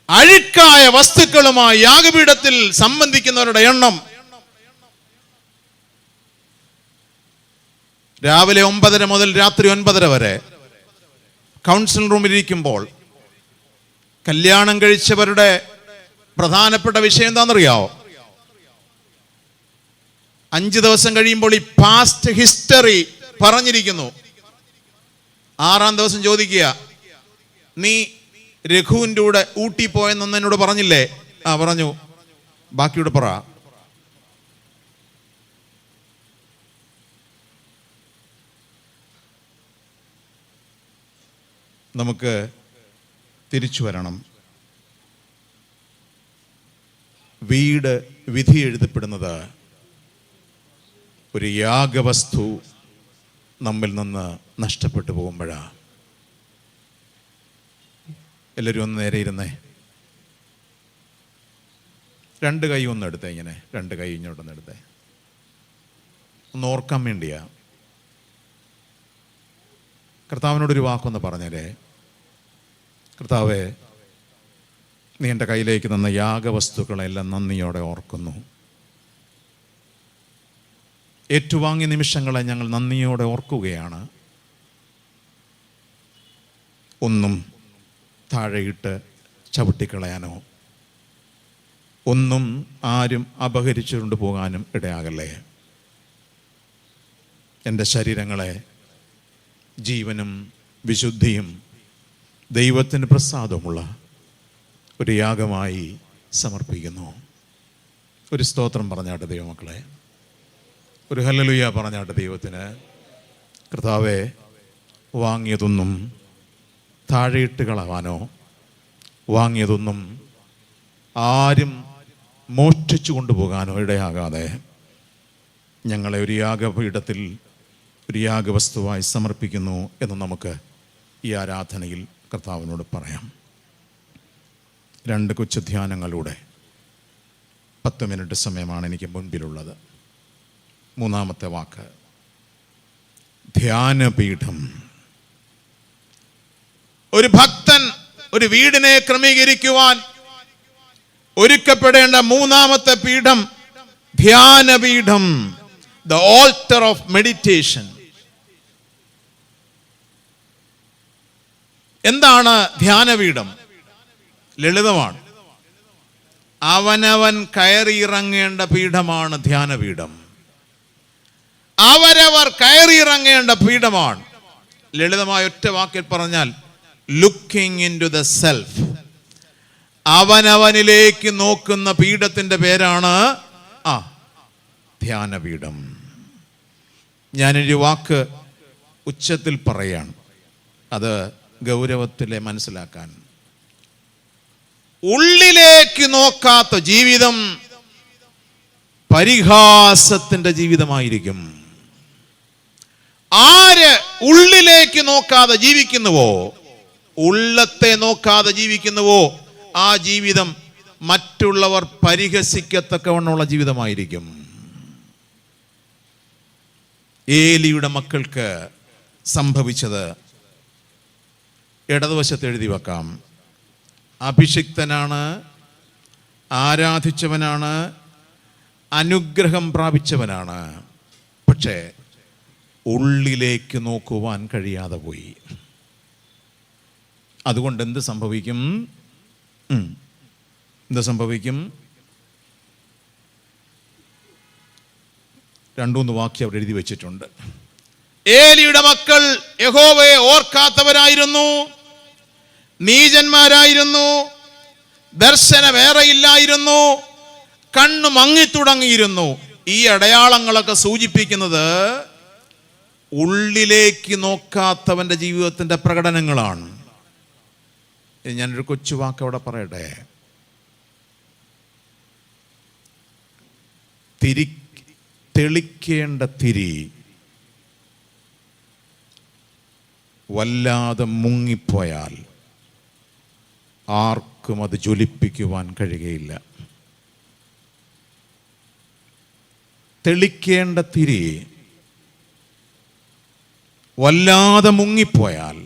അഴുക്കായ വസ്തുക്കളുമായി യാഗപീഠത്തിൽ സംബന്ധിക്കുന്നവരുടെ എണ്ണം രാവിലെ 9:30 മുതൽ രാത്രി 9:30 വരെ കൗൺസിൽ റൂമിലിരിക്കുമ്പോൾ കല്യാണം കഴിച്ചവരുടെ പ്രധാനപ്പെട്ട വിഷയം എന്താണെന്നറിയാവോ? 5 ദിവസം കഴിയുമ്പോൾ ഈ പാസ്റ്റ് ഹിസ്റ്ററി പറഞ്ഞിരിക്കുന്നു. 6-ാം ദിവസം ചോദിക്കുക, നീ രഘുവിൻ്റെ കൂടെ ഊട്ടി പോയെന്ന് എന്നോട് പറഞ്ഞില്ലേ? ആ പറഞ്ഞു. ബാക്കിയൂടെ പറ. നമുക്ക് തിരിച്ചു വരണം. വീട് വിധി എഴുതപ്പെടുന്നത് ഒരു യാഗവസ്തു നമ്മിൽ നിന്ന് നഷ്ടപ്പെട്ടു പോകുമ്പോഴാണ്. എല്ലാവരും ഒന്ന് നേരെ ഇരുന്നേ. 2 കൈ ഒന്ന് എടുത്തേ. ഇങ്ങനെ 2 കൈ ഇങ്ങോട്ടൊന്ന് എടുത്തേ. ഒന്ന് ഓർക്കാൻ വേണ്ടിയാ. കർത്താവിനോടൊരു വാക്കൊന്ന് പറഞ്ഞേരേ. കർത്താവേ, നീ എൻ്റെ കയ്യിലേക്ക് തന്ന യാഗവസ്തുക്കളെല്ലാം നന്ദിയോടെ ഓർക്കുന്നു. ഏറ്റുവാങ്ങിയ നിമിഷങ്ങളെ ഞങ്ങൾ നന്ദിയോടെ ഓർക്കുകയാണ്. ഒന്നും താഴെയിട്ട് ചവിട്ടിക്കളയാനോ ഒന്നും ആരും അപഹരിച്ചുകൊണ്ട് പോകാനും ഇടയാകല്ലേ. എൻ്റെ ശരീരങ്ങളെ ജീവനും വിശുദ്ധിയും ദൈവത്തിന് പ്രസാദമുള്ള ഒരു യാഗമായി സമർപ്പിക്കുന്നു. ഒരു സ്തോത്രം പറഞ്ഞാട്ടെ ദൈവമക്കളെ. ഒരു ഹല്ലേലൂയ പറഞ്ഞാട്ടെ ദൈവത്തിന്. കർത്താവേ, വാങ്ങിയതൊന്നും താഴെയിട്ട് കളവാനോ വാങ്ങിയതൊന്നും ആരും മോഷ്ടിച്ചു കൊണ്ടുപോകാനോ ഇടയാകാതെ ഞങ്ങളെ ഒരു യാഗപീഠത്തിൽ ഒരു യാഗവസ്തുവായി സമർപ്പിക്കുന്നു എന്ന് നമുക്ക് ഈ ആരാധനയിൽ കർത്താവിനോട് പറയാം. 2 കൊച്ചു ധ്യാനങ്ങളിലൂടെ 10 മിനിറ്റ് സമയമാണ് എനിക്ക് മുൻപിലുള്ളത്. 3-ാമത്തെ വാക്ക് ധ്യാനപീഠം. ഒരു ഭക്തൻ ഒരു വീടിനെ ക്രമീകരിക്കുവാൻ ഒരുക്കപ്പെടേണ്ട മൂന്നാമത്തെ പീഠം ധ്യാനപീഠം, ദ ഓൾട്ടർ ഓഫ് മെഡിറ്റേഷൻ. എന്താണ് ധ്യാനപീഠം? ലളിതമാണ്. അവനവൻ കയറിയിറങ്ങേണ്ട പീഠമാണ് ധ്യാനപീഠം. അവരവർ കയറിയിറങ്ങേണ്ട പീഠമാണ്. ലളിതമായ ഒറ്റ വാക്കിൽ പറഞ്ഞാൽ looking into the self. അവനവനിലേക്ക് നോക്കുന്ന പീഠത്തിന്റെ പേരാണ് ധ്യാനപീഠം. ഞാനൊരു വാക്ക് ഉച്ചത്തിൽ പറയാണ്, അത് ഗൗരവത്തിലെ മനസ്സിലാക്കാൻ. ഉള്ളിലേക്ക് നോക്കാത്ത ജീവിതം പരിഹാസത്തിന്റെ ജീവിതമായിരിക്കും. ആര് ഉള്ളിലേക്ക് നോക്കാതെ ജീവിക്കുന്നുവോ, ഉള്ളത്തെ നോക്കാതെ ജീവിക്കുന്നുവോ, ആ ജീവിതം മറ്റുള്ളവർ പരിഹസിക്കത്തക്കവണ്ണമുള്ള ജീവിതമായിരിക്കും. ഏലിയുടെ മക്കൾക്ക് സംഭവിച്ചത് ഇടതുവശത്ത് എഴുതി വെക്കാം. അഭിഷിക്തനാണ്, ആരാധിച്ചവനാണ്, അനുഗ്രഹം പ്രാപിച്ചവനാണ്. പക്ഷേ ഉള്ളിലേക്ക് നോക്കുവാൻ കഴിയാതെ പോയി. അതുകൊണ്ട് എന്ത് സംഭവിക്കും? എന്ത് സംഭവിക്കും? രണ്ടൂന്ന് വാക്യം അവിടെ എഴുതി വെച്ചിട്ടുണ്ട്. ഏലിയുടെ മക്കൾ യഹോവയെ ഓർക്കാത്തവരായിരുന്നു, നീചന്മാരായിരുന്നു, ദർശനമേറെയില്ലായിരുന്നു, കണ്ണു മങ്ങിത്തുടങ്ങിയിരുന്നു. ഈ അടയാളങ്ങളൊക്കെ സൂചിപ്പിക്കുന്നത് ഉള്ളിലേക്ക് നോക്കാത്തവന്റെ ജീവിതത്തിന്റെ പ്രകടനങ്ങളാണ്. ഞാനൊരു കൊച്ചു വാക്ക് അവിടെ പറയട്ടെ. തെളിക്കേണ്ട തിരി വല്ലാതെ മുങ്ങിപ്പോയാൽ ആർക്കും അത് ജ്വലിപ്പിക്കുവാൻ കഴിയുകയില്ല. തെളിക്കേണ്ട തിരി വല്ലാതെ മുങ്ങിപ്പോയാൽ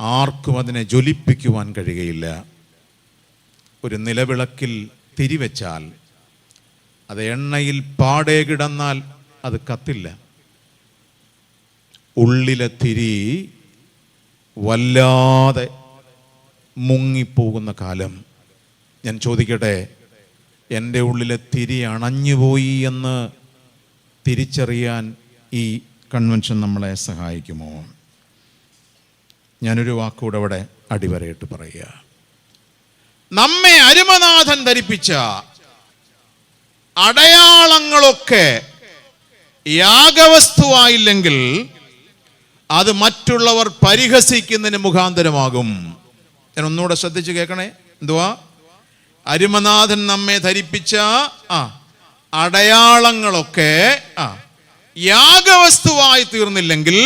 ആർക്കും അതിനെ ജ്വലിപ്പിക്കുവാൻ കഴിയുകയില്ല. ഒരു നിലവിളക്കിൽ തിരിവെച്ചാൽ അത് എണ്ണയിൽ പാടെ കിടന്നാൽ അത് കത്തില്ല. ഉള്ളിലെ തിരി വല്ലാതെ മുങ്ങിപ്പോകുന്ന കാലം, ഞാൻ ചോദിക്കട്ടെ, എൻ്റെ ഉള്ളിലെ തിരി അണഞ്ഞുപോയി എന്ന് തിരിച്ചറിയാൻ ഈ കൺവെൻഷൻ നമ്മളെ സഹായിക്കുമോ? ഞാനൊരു വാക്കുകൂടെ അവിടെ അടിവരയിട്ട് പറയുക. നമ്മെ അരുമനാഥൻ ധരിപ്പിച്ച അടയാളങ്ങളൊക്കെ യാഗവസ്തുവായില്ലെങ്കിൽ അത് മറ്റുള്ളവർ പരിഹസിക്കുന്നതിന് മുഖാന്തരമാകും. ഞാൻ ഒന്നുകൂടെ ശ്രദ്ധിച്ച് കേൾക്കണേ. എന്തുവാ? അരുമനാഥൻ നമ്മെ ധരിപ്പിച്ച അടയാളങ്ങളൊക്കെ യാഗവസ്തുവായി തീർന്നില്ലെങ്കിൽ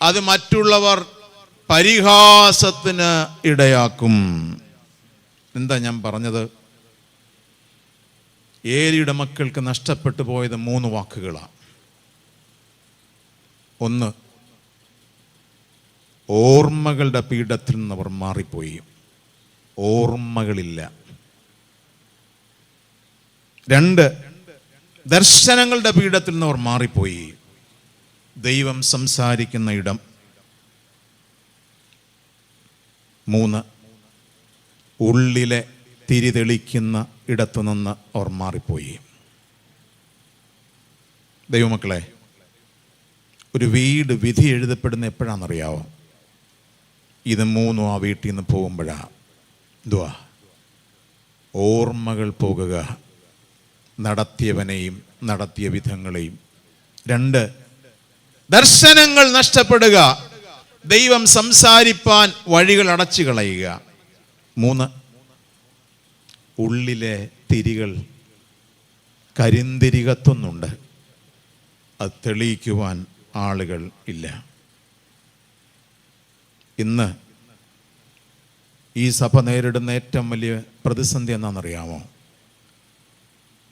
അത് മറ്റുള്ളവർ പരിഹാസത്തിന് ഇടയാക്കും. എന്താ ഞാൻ പറഞ്ഞത്? ഏലിയുടെ മക്കൾക്ക് നഷ്ടപ്പെട്ടു പോയത് 3 വാക്കുകളാണ്. ഒന്ന്, ഓർമ്മകളുടെ പീഠത്തിൽ നിന്ന് അവർ മാറിപ്പോയി. ഓർമ്മകളില്ല. 2, ദർശനങ്ങളുടെ പീഠത്തിൽ നിന്ന് അവർ മാറിപ്പോയി. ദൈവം സംസാരിക്കുന്ന ഇടം. 3, ഉള്ളിലെ തിരി തെളിക്കുന്ന ഇടത്തു നിന്ന് അവർ മാറിപ്പോയി. ദൈവമക്കളെ, ഒരു വീട് വിധി എഴുതപ്പെടുന്ന എപ്പോഴാണെന്നറിയാവോ? ഇത് 3 ആ വീട്ടിൽ നിന്ന് പോകുമ്പോഴാണ്. എന്തുവാ? ഓർമ്മകൾ പോകുക, നടത്തിയവനെയും നടത്തിയ വിധങ്ങളെയും. 2, ദർശനങ്ങൾ നഷ്ടപ്പെടുക, ദൈവം സംസാരിപ്പാൻ വഴികൾ അടച്ചു കളയുക. 3, ഉള്ളിലെ തിരികൾ കരിന്തിരി കത്തുന്നുണ്ട്, അത് തെളിയിക്കുവാൻ ആളുകൾ ഇല്ല. ഇന്ന് ഈ സഭ നേരിടുന്ന ഏറ്റവും വലിയ പ്രതിസന്ധി എന്താണെന്നറിയാമോ?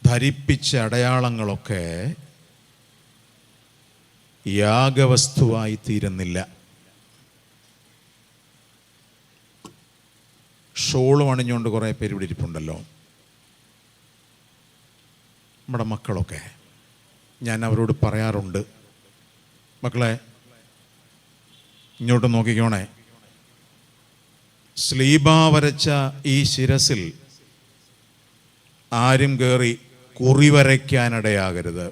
ധരിപ്പിച്ച അടയാളങ്ങളൊക്കെ യാഗവസ്തുവായി തീരുന്നില്ല. ഷോളും അണിഞ്ഞുകൊണ്ട് കുറേ പേര് ഇവിടെ ഇരിപ്പുണ്ടല്ലോ. നമ്മുടെ മക്കളൊക്കെ, ഞാൻ അവരോട് പറയാറുണ്ട്, മക്കളെ ഇങ്ങോട്ട് നോക്കിക്കോണേ, സ്ലീബ വരച്ച ഈ ശിരസിൽ ആരും കയറി കുറി വരയ്ക്കാനിടയാകരുത്.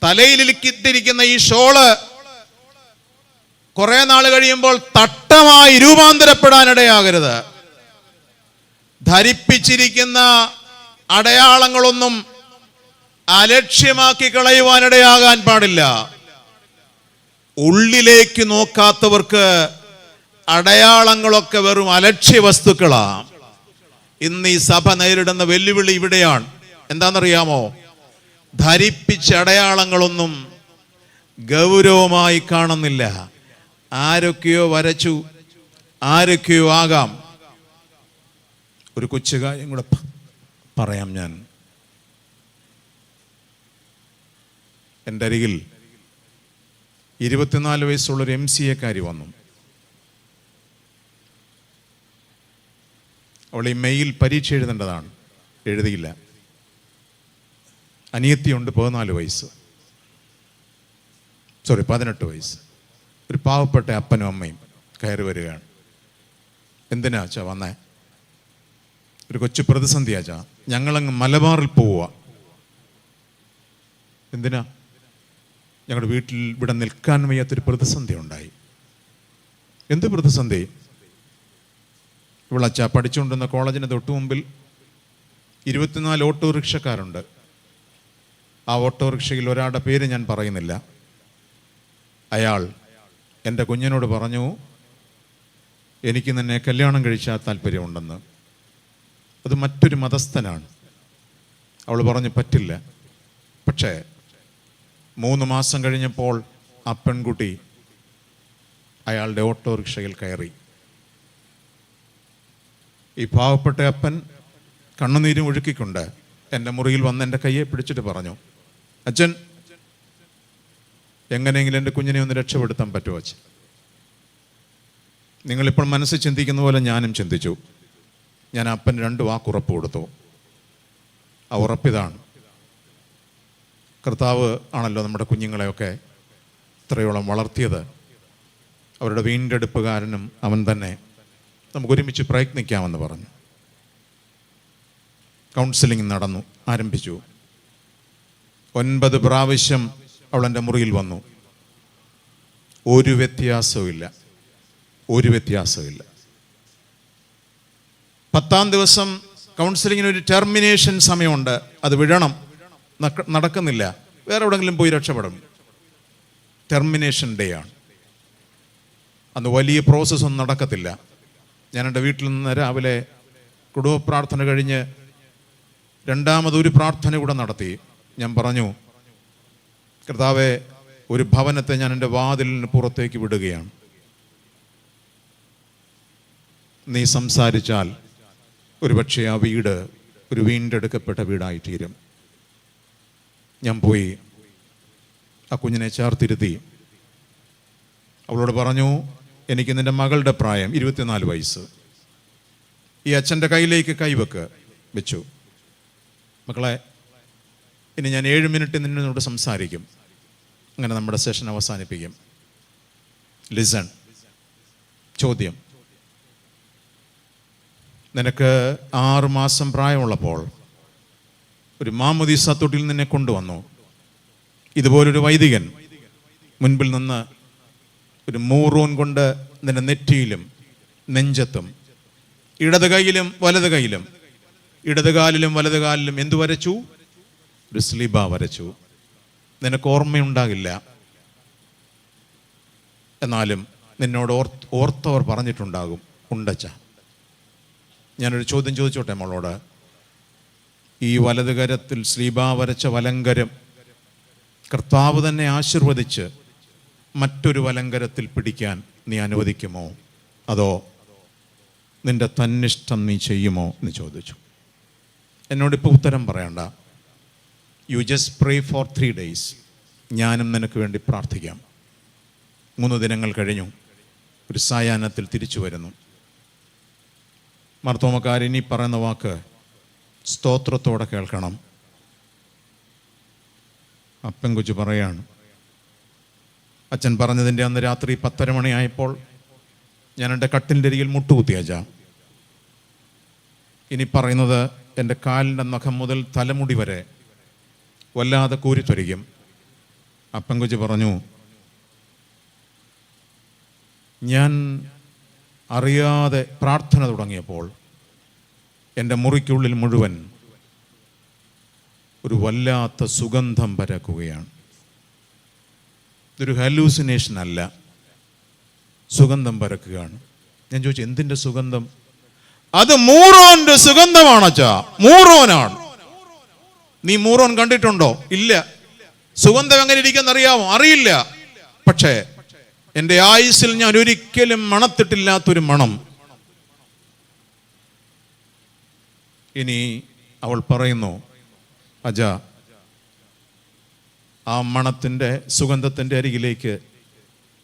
തലയിലിരിക്കുന്ന ഈ ഷോള് കുറെ നാൾ കഴിയുമ്പോൾ തട്ടമായി രൂപാന്തരപ്പെടാനിടയാകരുത്. ധരിപ്പിച്ചിരിക്കുന്ന അടയാളങ്ങളൊന്നും അലക്ഷ്യമാക്കി കളയുവാനിടയാകാൻ പാടില്ല. ഉള്ളിലേക്ക് നോക്കാത്തവർക്ക് അടയാളങ്ങളൊക്കെ വെറും അലക്ഷ്യ വസ്തുക്കളാണ്. ഇന്ന് ഈ സഭ നേരിടുന്ന വെല്ലുവിളി ഇവിടെയാണ്. എന്താണെന്നറിയാമോ? ധരിപ്പിച്ച അടയാളങ്ങളൊന്നും ഗൗരവമായി കാണുന്നില്ല. ആരൊക്കെയോ വരച്ചു, ആരൊക്കെയോ ആകാം. ഒരു കൊച്ചു കാര്യം കൂടെ പറയാം. ഞാൻ എൻ്റെ അരികിൽ 24 വയസ്സുള്ളൊരു MCA വന്നു. അവൾ ഈ മെയിൽ പരീക്ഷ എഴുതേണ്ടതാണ്, എഴുതിയില്ല. അനിയത്തിയുണ്ട് 14 വയസ്സ്, 18 വയസ്സ്. ഒരു പാവപ്പെട്ട അപ്പനും അമ്മയും കയറി വരികയാണ്. എന്തിനാ അച്ഛാ വന്നേ? ഒരു കൊച്ചു പ്രതിസന്ധി അച്ഛാ, ഞങ്ങളങ്ങ് മലബാറിൽ പോവുക. എന്തിനാ? ഞങ്ങളുടെ വീട്ടിൽ ഇവിടെ നിൽക്കാൻ വയ്യാത്തൊരു പ്രതിസന്ധി ഉണ്ടായി. എന്ത് പ്രതിസന്ധി? ഇവളച്ഛാ പഠിച്ചുകൊണ്ടിരുന്ന കോളേജിന് തൊട്ടു മുമ്പിൽ 24 ഓട്ടോറിക്ഷക്കാരുണ്ട്. ആ ഓട്ടോറിക്ഷയിൽ ഒരാളുടെ പേര് ഞാൻ പറയുന്നില്ല. അയാൾ എൻ്റെ കുഞ്ഞിനോട് പറഞ്ഞു, എനിക്ക് നിന്നെ കല്യാണം കഴിച്ചാൽ താല്പര്യമുണ്ടെന്ന്. അത് മറ്റൊരു മതസ്ഥനാണ്. അവൾ പറഞ്ഞു പറ്റില്ല. പക്ഷേ 3 മാസം കഴിഞ്ഞപ്പോൾ ആ പെൺകുട്ടി അയാളുടെ ഓട്ടോറിക്ഷയിൽ കയറി. ഈ പാവപ്പെട്ട അപ്പൻ കണ്ണുനീരും ഒഴുക്കിക്കൊണ്ട് എൻ്റെ മുറിയിൽ വന്ന് എൻ്റെ കയ്യെ പിടിച്ചിട്ട് പറഞ്ഞു, അച്ഛൻ എങ്ങനെയെങ്കിലും എൻ്റെ കുഞ്ഞിനെ ഒന്ന് രക്ഷപ്പെടുത്താൻ പറ്റുമോ അച്ഛൻ? നിങ്ങളിപ്പോൾ മനസ്സിൽ ചിന്തിക്കുന്ന പോലെ ഞാനും ചിന്തിച്ചു. ഞാൻ അപ്പൻ 2 വാക്ക് ഉറപ്പ് കൊടുത്തു. ആ ഉറപ്പിതാണ്, കർത്താവ് ആണല്ലോ നമ്മുടെ കുഞ്ഞുങ്ങളെയൊക്കെ ഇത്രയോളം വളർത്തിയത്. അവരുടെ വീണ്ടെടുപ്പുകാരനും അവൻ തന്നെ. നമുക്കൊരുമിച്ച് പ്രയത്നിക്കാമെന്ന് പറഞ്ഞു. കൗൺസിലിംഗ് നടന്നു, ആരംഭിച്ചു. 9 പ്രാവശ്യം അവൾ എൻ്റെ മുറിയിൽ വന്നു. ഒരു വ്യത്യാസവുമില്ല. 10ാം ദിവസം കൗൺസിലിങ്ങിന് ഒരു ടെർമിനേഷൻ സമയമുണ്ട്. അത് വിടണം, നടക്കുന്നില്ല, വേറെ എവിടെങ്കിലും പോയി രക്ഷപ്പെടും. ടെർമിനേഷൻ ഡേ ആണ്. അന്ന് വലിയ പ്രോസസ്സ് ഒന്നും നടക്കത്തില്ല. ഞാൻ എൻ്റെ വീട്ടിൽ നിന്ന് രാവിലെ കുടുംബ പ്രാർത്ഥന കഴിഞ്ഞ് 2ാമതൊരു പ്രാർത്ഥന കൂടെ നടത്തി. ഞാൻ പറഞ്ഞു, കർത്താവേ, ഒരു ഭവനത്തെ ഞാൻ എൻ്റെ വാതിലിന് പുറത്തേക്ക് വിടുകയാണ്. നീ സംസാരിച്ചാൽ ഒരുപക്ഷെ ആ വീട് ഒരു വീണ്ടെടുക്കപ്പെട്ട വീടായിത്തീരും. ഞാൻ പോയി ആ കുഞ്ഞിനെ ചേർത്തിരുത്തി. അവളോട് പറഞ്ഞു, എനിക്ക് നിൻ്റെ മകളുടെ പ്രായം 24 വയസ്സ്. ഈ അച്ഛൻ്റെ കയ്യിലേക്ക് വെച്ചു. മക്കളെ, ഇനി ഞാൻ 7 മിനിറ്റ് നിന്നോട് സംസാരിക്കും. അങ്ങനെ നമ്മുടെ സെഷൻ അവസാനിപ്പിക്കും. ലിസൺ. ചോദ്യം: നിനക്ക് 6 മാസം പ്രായമുള്ളപ്പോൾ ഒരു മാമോദീസ തൊട്ടിൽ നിന്നെ കൊണ്ടുവന്നു. ഇതുപോലൊരു വൈദികൻ മുൻപിൽ നിന്ന് ഒരു മൂറൂൻ കൊണ്ട് നിന്റെ നെറ്റിയിലും നെഞ്ചത്തും ഇടത് കൈയിലും വലത് കൈയിലും ഇടതുകാലിലും വലത് കാലിലും എന്തു വരച്ചു? ഒരു സ്ലീബ വരച്ചു. നിനക്ക് ഓർമ്മയുണ്ടാകില്ല, എന്നാലും നിന്നോട് ഓർത്തവർ പറഞ്ഞിട്ടുണ്ടാകും. ഉണ്ടച്ച. ഞാനൊരു ചോദ്യം ചോദിച്ചോട്ടെ മോളോട്? ഈ വലത് കരത്തിൽ സ്ലീബ വരച്ച വലങ്കരം കർത്താവ് തന്നെ ആശീർവദിച്ച് മറ്റൊരു വലങ്കരത്തിൽ പിടിക്കാൻ നീ അനുവദിക്കുമോ, അതോ നിന്റെ തന്നിഷ്ടം നീ ചെയ്യുമോ എന്ന് ചോദിച്ചു. എന്നോടിപ്പോൾ ഉത്തരം പറയണ്ട. You just pray for 3 days. ഞാനും നിനക്ക് വേണ്ടി പ്രാർത്ഥിക്കാം. 3 ദിനങ്ങൾ കഴിഞ്ഞു. ഒരു സായാഹ്നത്തിൽ തിരിച്ചു വരുന്നു. മാർത്തോമക്കാരൻ ഈ പറയുന്ന വാക്ക് സ്തോത്രത്തോടെ കേൾക്കണം. അപ്പൻകുച്ചു പറയാണ്, അച്ഛൻ പറഞ്ഞതിൻ്റെ അന്ന് രാത്രി 10:30 മണിയായപ്പോൾ ഞാൻ എൻ്റെ കട്ടിലിൻ്റെ അരികിൽ മുട്ടുകുത്തിയച്ച. ഇനി പറയുന്നത് എൻ്റെ കാലിൻ്റെ നഖം മുതൽ തലമുടി വരെ വല്ലാതെ കൂരിത്തൊരിക്കും. അപ്പൻകുച്ചു പറഞ്ഞു, ഞാൻ അറിയാതെ പ്രാർത്ഥന തുടങ്ങിയപ്പോൾ എൻ്റെ മുറിക്കുള്ളിൽ മുഴുവൻ ഒരു വല്ലാത്ത സുഗന്ധം പരക്കുകയാണ്. ഇതൊരു ഹലൂസിനേഷൻ അല്ല, സുഗന്ധം പരക്കുകയാണ്. ഞാൻ ചോദിച്ചു, എന്തിൻ്റെ സുഗന്ധം? അത് മൂറോന്റെ സുഗന്ധമാണ് അച്ഛാ, മൂറോനാണ്. നീ മൂറോൻ കണ്ടിട്ടുണ്ടോ? ഇല്ല. സുഗന്ധം എങ്ങനെ ഇരിക്കുന്നറിയാമോ? അറിയില്ല. പക്ഷേ എൻ്റെ ആയുസ്സിൽ ഞാൻ ഒരിക്കലും മണത്തിട്ടില്ലാത്തൊരു മണം. ഇനി അവൾ പറയുന്നു, അജ, ആ മണത്തിൻ്റെ സുഗന്ധത്തിൻ്റെ അരികിലേക്ക്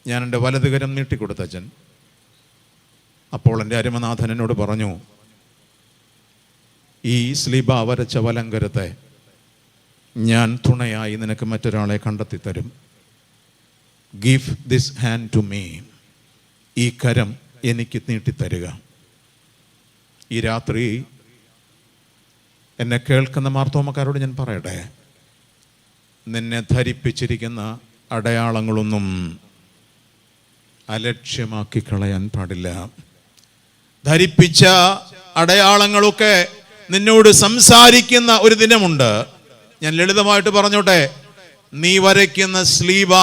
ഞാൻ എൻ്റെ വലതുകരം നീട്ടിക്കൊടുത്ത അച്ഛൻ. അപ്പോൾ എൻ്റെ അരുമനാഥൻ എന്നോട് പറഞ്ഞു, ഈ സ്ലീബ വരച്ച വലങ്കരത്തെ ഞാൻ തുണയായി നിനക്ക് മറ്റൊരാളെ കണ്ടെത്തി തരും. Give this hand to me. ഈ കരം എനിക്ക് നീട്ടിത്തരുക. ഈ രാത്രി എന്നെ കേൾക്കുന്ന മാർത്തോമക്കാരോട് ഞാൻ പറയട്ടെ, നിന്നെ ധരിപ്പിച്ചിരിക്കുന്ന അടയാളങ്ങളൊന്നും അലക്ഷ്യമാക്കി കളയാൻ പാടില്ല. ധരിപ്പിച്ച അടയാളങ്ങളൊക്കെ നിന്നോട് സംസാരിക്കുന്ന ഒരു ദിനമുണ്ട്. ഞാൻ ലളിതമായിട്ട് പറഞ്ഞോട്ടെ, നീ വരയ്ക്കുന്ന സ്ലീബ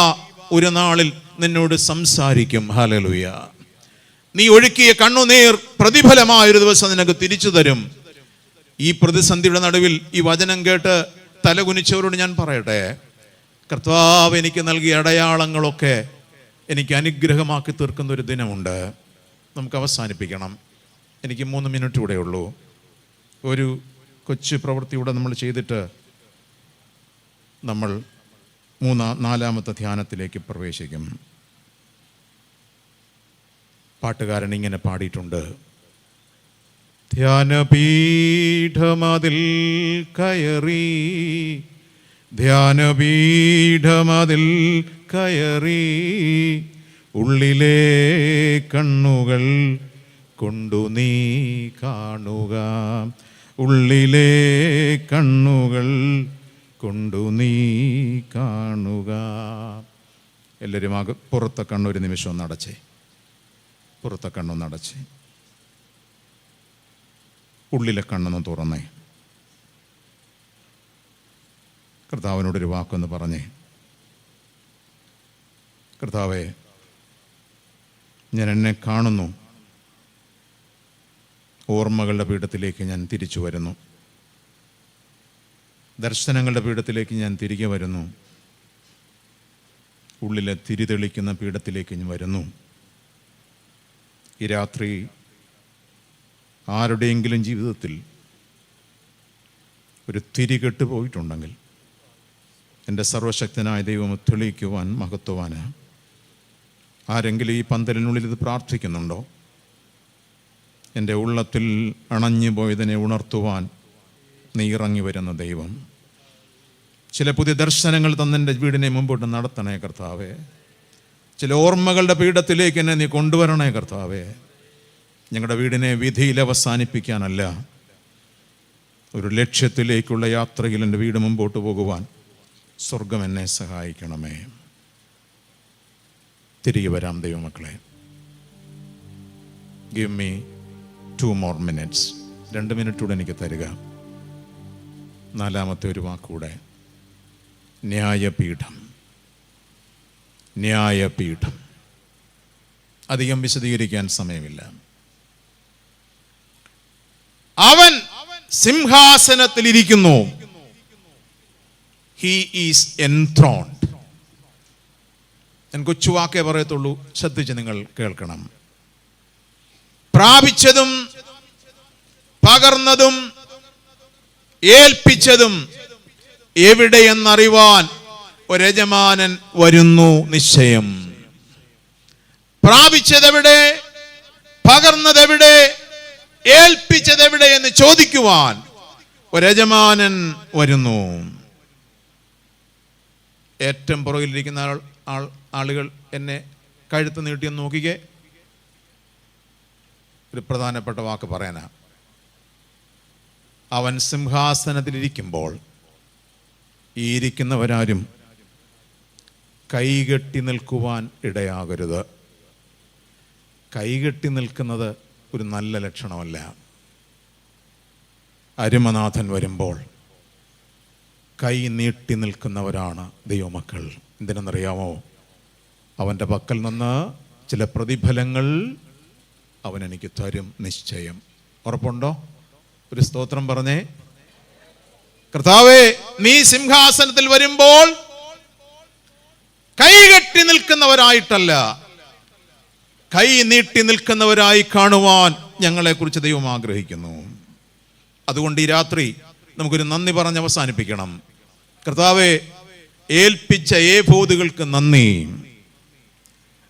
ഒരു നാളിൽ നിന്നോട് സംസാരിക്കും. ഹല്ലേലൂയ. നീ ഒഴുക്കിയ കണ്ണുനീർ പ്രതിഫലമായൊരു ദിവസം നിനക്ക് തിരിച്ചു തരും. ഈ പ്രതിസന്ധിയുടെ നടുവിൽ ഈ വചനം കേട്ട് തലകുനിച്ചവരോട് ഞാൻ പറയട്ടെ, കർത്താവ് എനിക്ക് നൽകിയ അടയാളങ്ങളൊക്കെ എനിക്ക് അനുഗ്രഹമാക്കി തീർക്കുന്ന ഒരു ദിനമുണ്ട്. നമുക്ക് അവസാനിപ്പിക്കണം. എനിക്ക് 3 മിനിറ്റ് കൂടെ ഉള്ളൂ. ഒരു കൊച്ചു പ്രവൃത്തിയൂടെ നമ്മൾ ചെയ്തിട്ട് നമ്മൾ 4-ാമത്തെ ധ്യാനത്തിലേക്ക് പ്രവേശിക്കും. പാട്ടുകാരൻ ഇങ്ങനെ പാടിയിട്ടുണ്ട്, ധ്യാനപീഠമതിൽ കയറി, ധ്യാനപീഠമതിൽ കയറി, ഉള്ളിലെ കണ്ണുകൾ കൊണ്ടു നീ കാണുക, ഉള്ളിലെ കണ്ണുകൾ കൊണ്ടു നീ കാണുക. എല്ലാവരും പുറത്തെ കണ്ണൊരു നിമിഷം ഒന്ന് അടച്ചേ, പുറത്തെ കണ്ണൊന്ന് അടച്ചേ, ഉള്ളിലെ കണ്ണൊന്ന് തുറന്നേ. കർത്താവിനോടൊരു വാക്കൊന്ന് പറഞ്ഞേ, കർത്താവേ, ഞാൻ എന്നെ കാണുന്നു. ഓർമ്മകളുടെ പീഠത്തിലേക്ക് ഞാൻ തിരിച്ചു വരുന്നു. ദർശനങ്ങളുടെ പീഠത്തിലേക്ക് ഞാൻ തിരികെ വരുന്നു. ഉള്ളിലെ തിരിതെളിക്കുന്ന പീഠത്തിലേക്ക് ഞാൻ വരുന്നു. ഈ രാത്രി ആരുടെയെങ്കിലും ജീവിതത്തിൽ ഒരു തിരികെട്ട് പോയിട്ടുണ്ടെങ്കിൽ എൻ്റെ സർവശക്തനായ ദൈവം തെളിയിക്കുവാൻ മഹത്വവാന്. ആരെങ്കിലും ഈ പന്തലിനുള്ളിൽ ഇത് പ്രാർത്ഥിക്കുന്നുണ്ടോ? എൻ്റെ ഉള്ളത്തിൽ അണഞ്ഞു പോയതിനെ ഉണർത്തുവാൻ നീ ഇറങ്ങി വരുന്ന ദൈവം. ചില പുതിയ ദർശനങ്ങൾ തന്നെൻ്റെ വീടിനെ മുമ്പോട്ട് നടത്തണേ കർത്താവേ. ചില ഓർമ്മകളുടെ പീഠത്തിലേക്ക് എന്നെ നീ കൊണ്ടുവരണേ കർത്താവേ. ഞങ്ങളുടെ വീടിനെ വിധിയിൽ അവസാനിപ്പിക്കാനല്ല, ഒരു ലക്ഷ്യത്തിലേക്കുള്ള യാത്രയിൽ എൻ്റെ വീട് മുമ്പോട്ട് പോകുവാൻ സ്വർഗം എന്നെ സഹായിക്കണമേ. തിരികെ വരാം ദൈവമക്കളെ. Give me 2 more minutes. 2 minute കൂടെ എനിക്ക് തരിക. 4-ാമത്തെ ഒരു വാക്കൂടെ, ന്യായപീഠം. ന്യായപീഠം അധികം വിശദീകരിക്കാൻ സമയമില്ല. അവൻ സിംഹാസനത്തിലിരിക്കുന്നു. He is enthroned. ഞാൻ കൊച്ചുവാക്കേ പറയത്തുള്ളൂ, ശ്രദ്ധിച്ച് നിങ്ങൾ കേൾക്കണം. പ്രാപിച്ചതും പകർന്നതും ഏൽപ്പിച്ചതും എവിടെയെന്നറിവാൻ ഒരു യജമാനൻ വരുന്നു നിശ്ചയം. പ്രാപിച്ചതെവിടെ, പകർന്നതെവിടെ, ഏൽപ്പിച്ചതെവിടെ എന്ന് ചോദിക്കുവാൻ ഒരു യജമാനൻ വരുന്നു. ഏറ്റവും പുറകിലിരിക്കുന്ന ആളുകൾ എന്നെ കഴുത്ത് നീട്ടിയെന്ന് നോക്കിക്കേ. ഒരു പ്രധാനപ്പെട്ട വാക്ക് പറയാനാ. അവൻ സിംഹാസനത്തിലിരിക്കുമ്പോൾ ഈ ഇരിക്കുന്നവരാരും കൈകെട്ടി നിൽക്കുവാൻ ഇടയാകരുത്. കൈകെട്ടി നിൽക്കുന്നത് ഒരു നല്ല ലക്ഷണമല്ല. അരുമനാഥൻ വരുമ്പോൾ കൈ നീട്ടി നിൽക്കുന്നവരാണ് ദൈവമക്കൾ. എന്തിനെന്നറിയാമോ? അവൻ്റെ പക്കൽ നിന്ന് ചില പ്രതിഫലങ്ങൾ അവൻ എനിക്ക് തരും, നിശ്ചയം. ഉറപ്പുണ്ടോ? ഒരു സ്തോത്രം പറഞ്ഞേ. കർത്താവേ, നീ സിംഹാസനത്തിൽ വരുമ്പോൾ കൈകെട്ടി നിൽക്കുന്നവരായിട്ടല്ല, കൈ നീട്ടി നിൽക്കുന്നവരായി കാണുവാൻ ഞങ്ങളെക്കുറിച്ച് ദൈവം ആഗ്രഹിക്കുന്നു. അതുകൊണ്ട് ഈ രാത്രി നമുക്കൊരു നന്ദി പറഞ്ഞ് അവസാനിപ്പിക്കണം. കർത്താവേ, ഏൽപ്പിച്ച ഏഫോദുകൾക്ക് നന്ദി,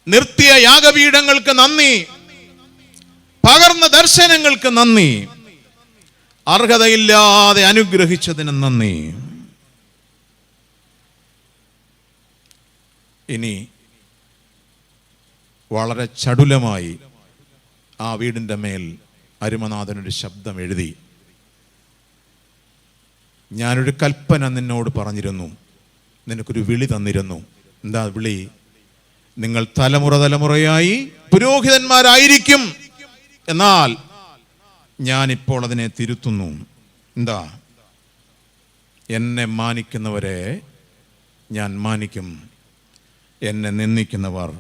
നിർത്തിയ യാഗപീഠങ്ങൾക്ക് നന്ദി, പകർന്ന ദർശനങ്ങൾക്ക് നന്ദി, അർഹതയില്ലാതെ അനുഗ്രഹിച്ചതിന് നന്ദി. ഇനി വളരെ ചടുലമായി ആ വീടിൻ്റെ മേൽ അരുമനാഥനൊരു ശബ്ദം എഴുതി. ഞാനൊരു കൽപ്പന നിന്നോട് പറഞ്ഞിരുന്നു, നിനക്കൊരു വിളി തന്നിരുന്നു. എന്താ വിളി? നിങ്ങൾ തലമുറ തലമുറയായി പുരോഹിതന്മാരായിരിക്കും. എന്നാൽ ഞാനിപ്പോൾ അതിനെ തിരുത്തുന്നു. എന്താ? എന്നെ മാനിക്കുന്നവരെ ഞാൻ മാനിക്കും, എന്നെ നിന്ദിക്കുന്നവർ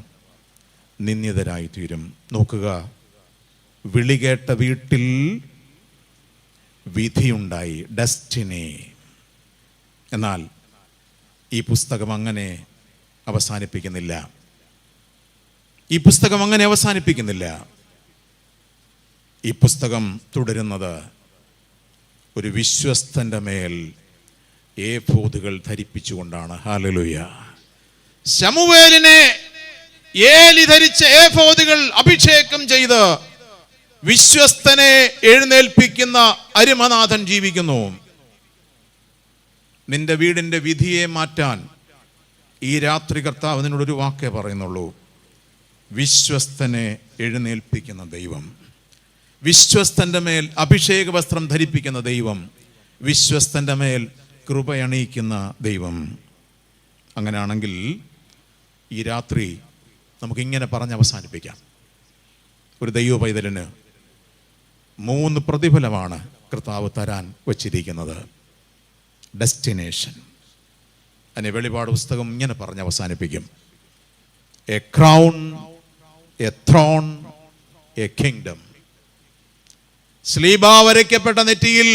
നിന്ദിതരായി തീരും. നോക്കുക, വിളി കേട്ട വീട്ടിൽ വിധിയുണ്ടായി, ഡെസ്റ്റിനി. എന്നാൽ ഈ പുസ്തകം അങ്ങനെ അവസാനിപ്പിക്കുന്നില്ല. ഈ പുസ്തകം അങ്ങനെ അവസാനിപ്പിക്കുന്നില്ല. ഈ പുസ്തകം തുടരുന്നത് ഒരു വിശ്വസ്തന്റെ മേൽ ഏഫോദുകൾ ധരിപ്പിച്ചുകൊണ്ടാണ്. ഹല്ലേലൂയ. ശമൂവേലിനെ ഏലി ധരിച്ച ഏഫോദുകൾ അഭിഷേകം ചെയ്ത് വിശ്വസ്തനെ എഴുന്നേൽപ്പിക്കുന്ന അരുമനാഥൻ ജീവിക്കുന്നു. നിന്റെ വീടിന്റെ വിധിയെ മാറ്റാൻ ഈ രാത്രി കർത്താവ് നിന്നോടൊരു വാക്കേ പറയുന്നുള്ളൂ: വിശ്വസ്തനെ എഴുന്നേൽപ്പിക്കുന്ന ദൈവം, വിശ്വസ്തന്റെ മേൽ അഭിഷേക വസ്ത്രം ധരിപ്പിക്കുന്ന ദൈവം, വിശ്വസ്തന്റെ മേൽ കൃപയണിയിക്കുന്ന ദൈവം. അങ്ങനെയാണെങ്കിൽ ഈ രാത്രി നമുക്കിങ്ങനെ പറഞ്ഞ് അവസാനിപ്പിക്കാം. ഒരു ദൈവ പൈതലിന് 3 പ്രതിഫലമാണ് കർത്താവ് തരാൻ വച്ചിരിക്കുന്നത്. ഡെസ്റ്റിനേഷൻ. അതിനെ വെളിപാട് പുസ്തകം ഇങ്ങനെ പറഞ്ഞ് അവസാനിപ്പിക്കും: a crown, a throne, a kingdom. സ്ലീബ വരയ്ക്കപ്പെട്ട നെറ്റിയിൽ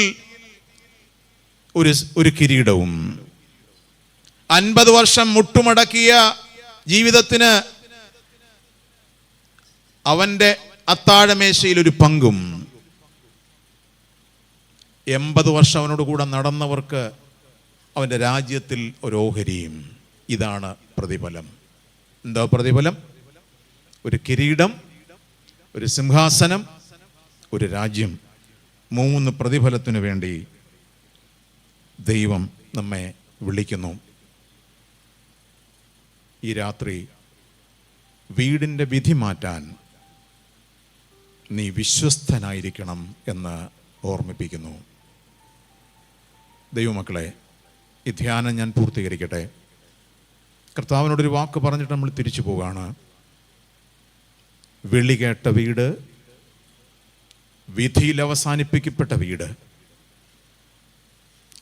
ഒരു കിരീടവും, 50 വർഷം മുട്ടുമടക്കിയ ജീവിതത്തിന് അവന്റെ അത്താഴമേശയിൽ ഒരു പങ്കും, 80 വർഷം അവനോട് കൂടെ നടന്നവർക്ക് അവൻ്റെ രാജ്യത്തിൽ ഒരു ഓഹരിയും. ഇതാണ് പ്രതിഫലം. എന്താ പ്രതിഫലം? ഒരു കിരീടം, ഒരു സിംഹാസനം, ഒരു രാജ്യം. 3 പ്രതിഫലത്തിനു വേണ്ടി ദൈവം നമ്മെ വിളിക്കുന്നു. ഈ രാത്രി വീടിൻ്റെ വിധി മാറ്റാൻ നീ വിശ്വസ്തനായിരിക്കണം എന്ന് ഓർമ്മിപ്പിക്കുന്നു. ദൈവമക്കളെ, ഈ ധ്യാനം ഞാൻ പൂർത്തീകരിക്കട്ടെ. കർത്താവിനോടൊരു വാക്ക് പറഞ്ഞിട്ട് നമ്മൾ തിരിച്ചു പോവുകയാണ്. വിളി കേട്ട വീട്, വിധിയിൽ അവസാനിപ്പിക്കപ്പെട്ട വീട്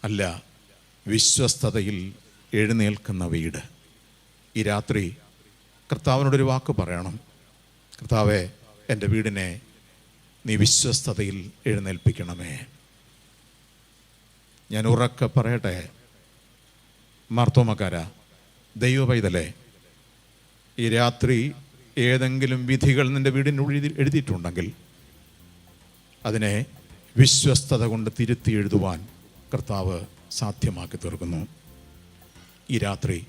അല്ല, വിശ്വസ്തതയിൽ എഴുന്നേൽക്കുന്ന വീട്. ഈ രാത്രി കർത്താവിനോടൊരു വാക്ക് പറയണം: കർത്താവേ, എൻ്റെ വീടിനെ നീ വിശ്വസ്തതയിൽ എഴുന്നേൽപ്പിക്കണമേ. ഞാൻ ഉറക്കെ പറയട്ടെ, മാർത്തോമക്കാരാ, ദൈവ പൈതലേ, ഈ രാത്രി ഏതെങ്കിലും വിധികൾ നിൻ്റെ വീടിനുള്ളിൽ എഴുതിയിട്ടുണ്ടെങ്കിൽ അതിനെ വിശ്വസ്തത കൊണ്ട് തിരുത്തി എഴുതുവാൻ കർത്താവ് സാധ്യമാക്കി തീർക്കുന്നു. ഈ രാത്രി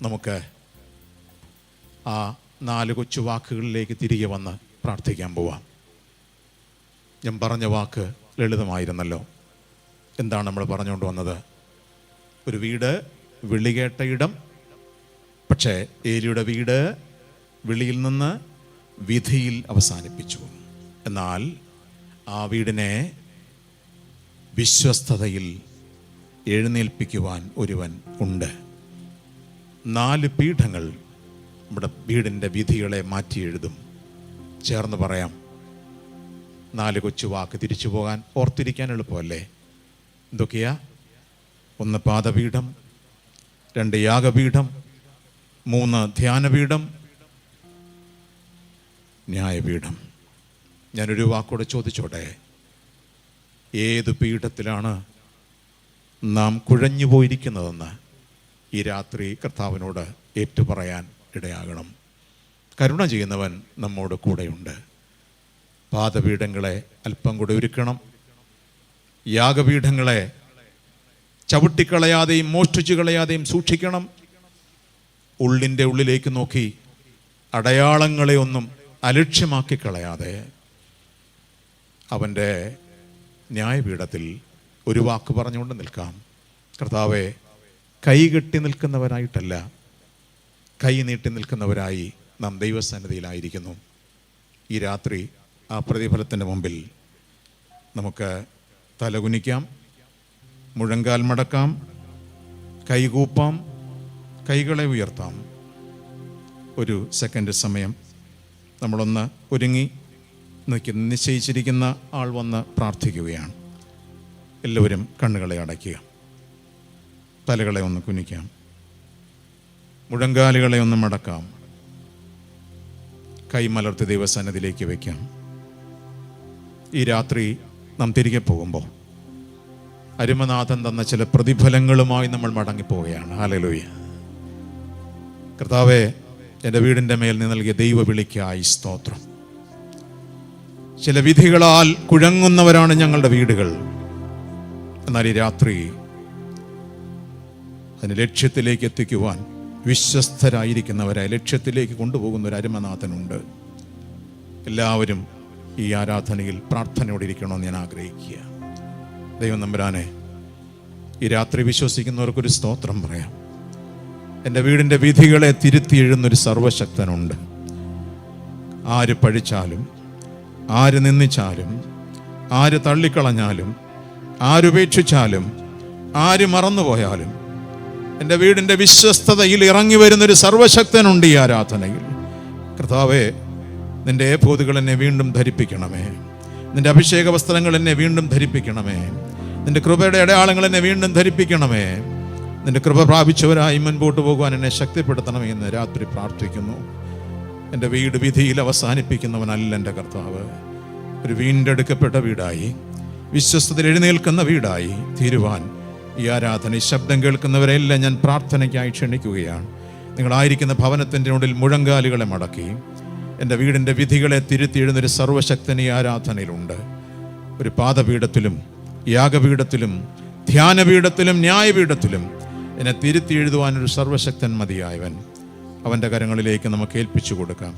നമുക്ക് ആ 4 കൊച്ചു വാക്കുകളിലേക്ക് തിരികെ വന്ന് പ്രാർത്ഥിക്കാൻ പോവാം. ഞാൻ പറഞ്ഞ വാക്ക് ലളിതമായിരുന്നല്ലോ. എന്താണ് നമ്മൾ പറഞ്ഞുകൊണ്ട് വന്നത്? ഒരു വീട് വിളി കേട്ട ഇടം. പക്ഷേ ഏലിയുടെ വീട് വിളിയിൽ നിന്ന് വിധിയിൽ അവസാനിപ്പിച്ചു. എന്നാൽ ആ വീടിനെ വിശ്വസ്തതയിൽ എഴുന്നേൽപ്പിക്കുവാൻ ഒരുവൻ ഉണ്ട്. 4 പീഠങ്ങൾ നമ്മുടെ വീടിൻ്റെ വിധികളെ മാറ്റി എഴുതും. ചേർന്ന് പറയാം. 4 കൊച്ചു വാക്ക് തിരിച്ചു പോകാൻ ഓർത്തിരിക്കാൻ എളുപ്പമല്ലേ? എന്തൊക്കെയാ? 1 പാദപീഠം, 2 യാഗപീഠം, 3 ധ്യാനപീഠം, ന്യായപീഠം. ഞാനൊരു വാക്കോട് ചോദിച്ചോട്ടെ, ഏത് പീഠത്തിലാണ് നാം കുഴഞ്ഞു പോയിരിക്കുന്നതെന്ന് ഈ രാത്രി കർത്താവിനോട് ഏറ്റുപറയാൻ ഇടയാകണം. കരുണ ചെയ്യുന്നവൻ നമ്മോട് കൂടെയുണ്ട്. പാദപീഠങ്ങളെ അല്പം കൂടെ ഒരുക്കണം. യാഗപീഠങ്ങളെ ചവിട്ടിക്കളയാതെയും മോഷ്ടിച്ചു കളയാതെയും സൂക്ഷിക്കണം. ഉള്ളിൻ്റെ ഉള്ളിലേക്ക് നോക്കി അടയാളങ്ങളെ ഒന്നും അലക്ഷ്യമാക്കി കളയാതെ അവൻ്റെ ന്യായപീഠത്തിൽ ഒരു വാക്ക് പറഞ്ഞുകൊണ്ട് നിൽക്കാം. കർത്താവെ, കൈകെട്ടി നിൽക്കുന്നവരായിട്ടല്ല, കൈ നീട്ടി നിൽക്കുന്നവരായി നാം ദൈവസന്നിധിയിലായിരിക്കുന്നു. ഈ രാത്രി ആ പ്രതിഫലത്തിൻ്റെ മുമ്പിൽ നമുക്ക് തലകുനിക്കാം, മുഴങ്കാൽ മടക്കാം, കൈകൂപ്പാം, കൈകളെ ഉയർത്താം. ഒരു സെക്കൻഡ് സമയം നമ്മളൊന്ന് ഒരുങ്ങി നിശ്ചയിച്ചിരിക്കുന്ന ആൾ വന്ന് പ്രാർത്ഥിക്കുകയാണ്. എല്ലാവരും കണ്ണുകളെ അടയ്ക്കുക, തലകളെ ഒന്ന് കുനിക്കാം, മുഴങ്കാലുകളെ ഒന്ന് മടക്കാം, കൈമലർത്തി ദൈവസന്നിധിയിലേക്ക് വയ്ക്കാം. ഈ രാത്രി നാം തിരികെ പോകുമ്പോൾ അരുമനാഥൻ തന്ന ചില പ്രതിഫലങ്ങളുമായി നമ്മൾ മടങ്ങിപ്പോവുകയാണ്. ഹല്ലേലൂയ. കർത്താവേ, എൻ്റെ വീടിൻ്റെ മേൽ നീ നൽകിയ ദൈവ വിളിക്കായി സ്തോത്രം. ചില വിധികളാൽ കുഴങ്ങുന്നവരാണ് ഞങ്ങളുടെ വീടുകൾ. എന്നാൽ ഈ രാത്രി അതിന് ലക്ഷ്യത്തിലേക്ക് എത്തിക്കുവാൻ വിശ്വസ്തരായിരിക്കുന്നവരെ ലക്ഷ്യത്തിലേക്ക് കൊണ്ടുപോകുന്ന ഒരു അരുമനാഥനുണ്ട്. എല്ലാവരും ഈ ആരാധനയിൽ പ്രാർത്ഥനയോടിരിക്കണമെന്ന് ഞാൻ ആഗ്രഹിക്കുക. ദൈവം നമ്പുരാനെ, ഈ രാത്രി വിശ്വസിക്കുന്നവർക്കൊരു സ്തോത്രം പറയാം. എൻ്റെ വീടിൻ്റെ വിധികളെ തിരുത്തി എഴുതുന്നൊരു സർവശക്തനുണ്ട്. ആര് പഴിച്ചാലും, ആര് നിന്ദിച്ചാലും, ആര് തള്ളിക്കളഞ്ഞാലും, ആരുപേക്ഷിച്ചാലും, ആര് മറന്നുപോയാലും എൻ്റെ വീടിൻ്റെ വിശ്വസ്തതയിൽ ഇറങ്ങി വരുന്നൊരു സർവശക്തനുണ്ട് ഈ ആരാധനയിൽ. കർത്താവേ, നിൻ്റെ ഏഫോദുകൾ എന്നെ വീണ്ടും ധരിപ്പിക്കണമേ. നിൻ്റെ അഭിഷേക വസ്ത്രങ്ങൾ എന്നെ വീണ്ടും ധരിപ്പിക്കണമേ. നിൻ്റെ കൃപയുടെ അടയാളങ്ങൾ എന്നെ വീണ്ടും ധരിപ്പിക്കണമേ. നിൻ്റെ കൃപ പ്രാപിച്ചവരായി മുൻപോട്ട് പോകുവാൻ എന്നെ ശക്തിപ്പെടുത്തണമേ എന്ന് രാത്രി പ്രാർത്ഥിക്കുന്നു. എൻ്റെ വീട് വിധിയിൽ അവസാനിപ്പിക്കുന്നവനല്ല എൻ്റെ കർത്താവ്. ഒരു വീണ്ടെടുക്കപ്പെട്ട വീടായി, വിശ്വസ്തതയിൽ എഴുന്നേൽക്കുന്ന വീടായി തീരുവാൻ ഈ ആരാധന, ഈ ശബ്ദം കേൾക്കുന്നവരെല്ലാം ഞാൻ പ്രാർത്ഥനയ്ക്കായി ക്ഷണിക്കുകയാണ്. നിങ്ങളായിരിക്കുന്ന ഭവനത്തിൻ്റെ ഉള്ളിൽ മുഴങ്കാലുകളെ മടക്കി എൻ്റെ വീടിൻ്റെ വിധികളെ തിരുത്തി എഴുന്നൊരു സർവശക്തൻ ഈ ആരാധനയിലുണ്ട്. ഒരു പാദപീഠത്തിലും യാഗപീഠത്തിലും ധ്യാനപീഠത്തിലും ന്യായപീഠത്തിലും എന്നെ തിരുത്തി എഴുതുവാനൊരു സർവശക്തൻ മതിയായവൻ. അവൻ്റെ കരങ്ങളിലേക്ക് നമുക്ക് ഏൽപ്പിച്ചു കൊടുക്കാം.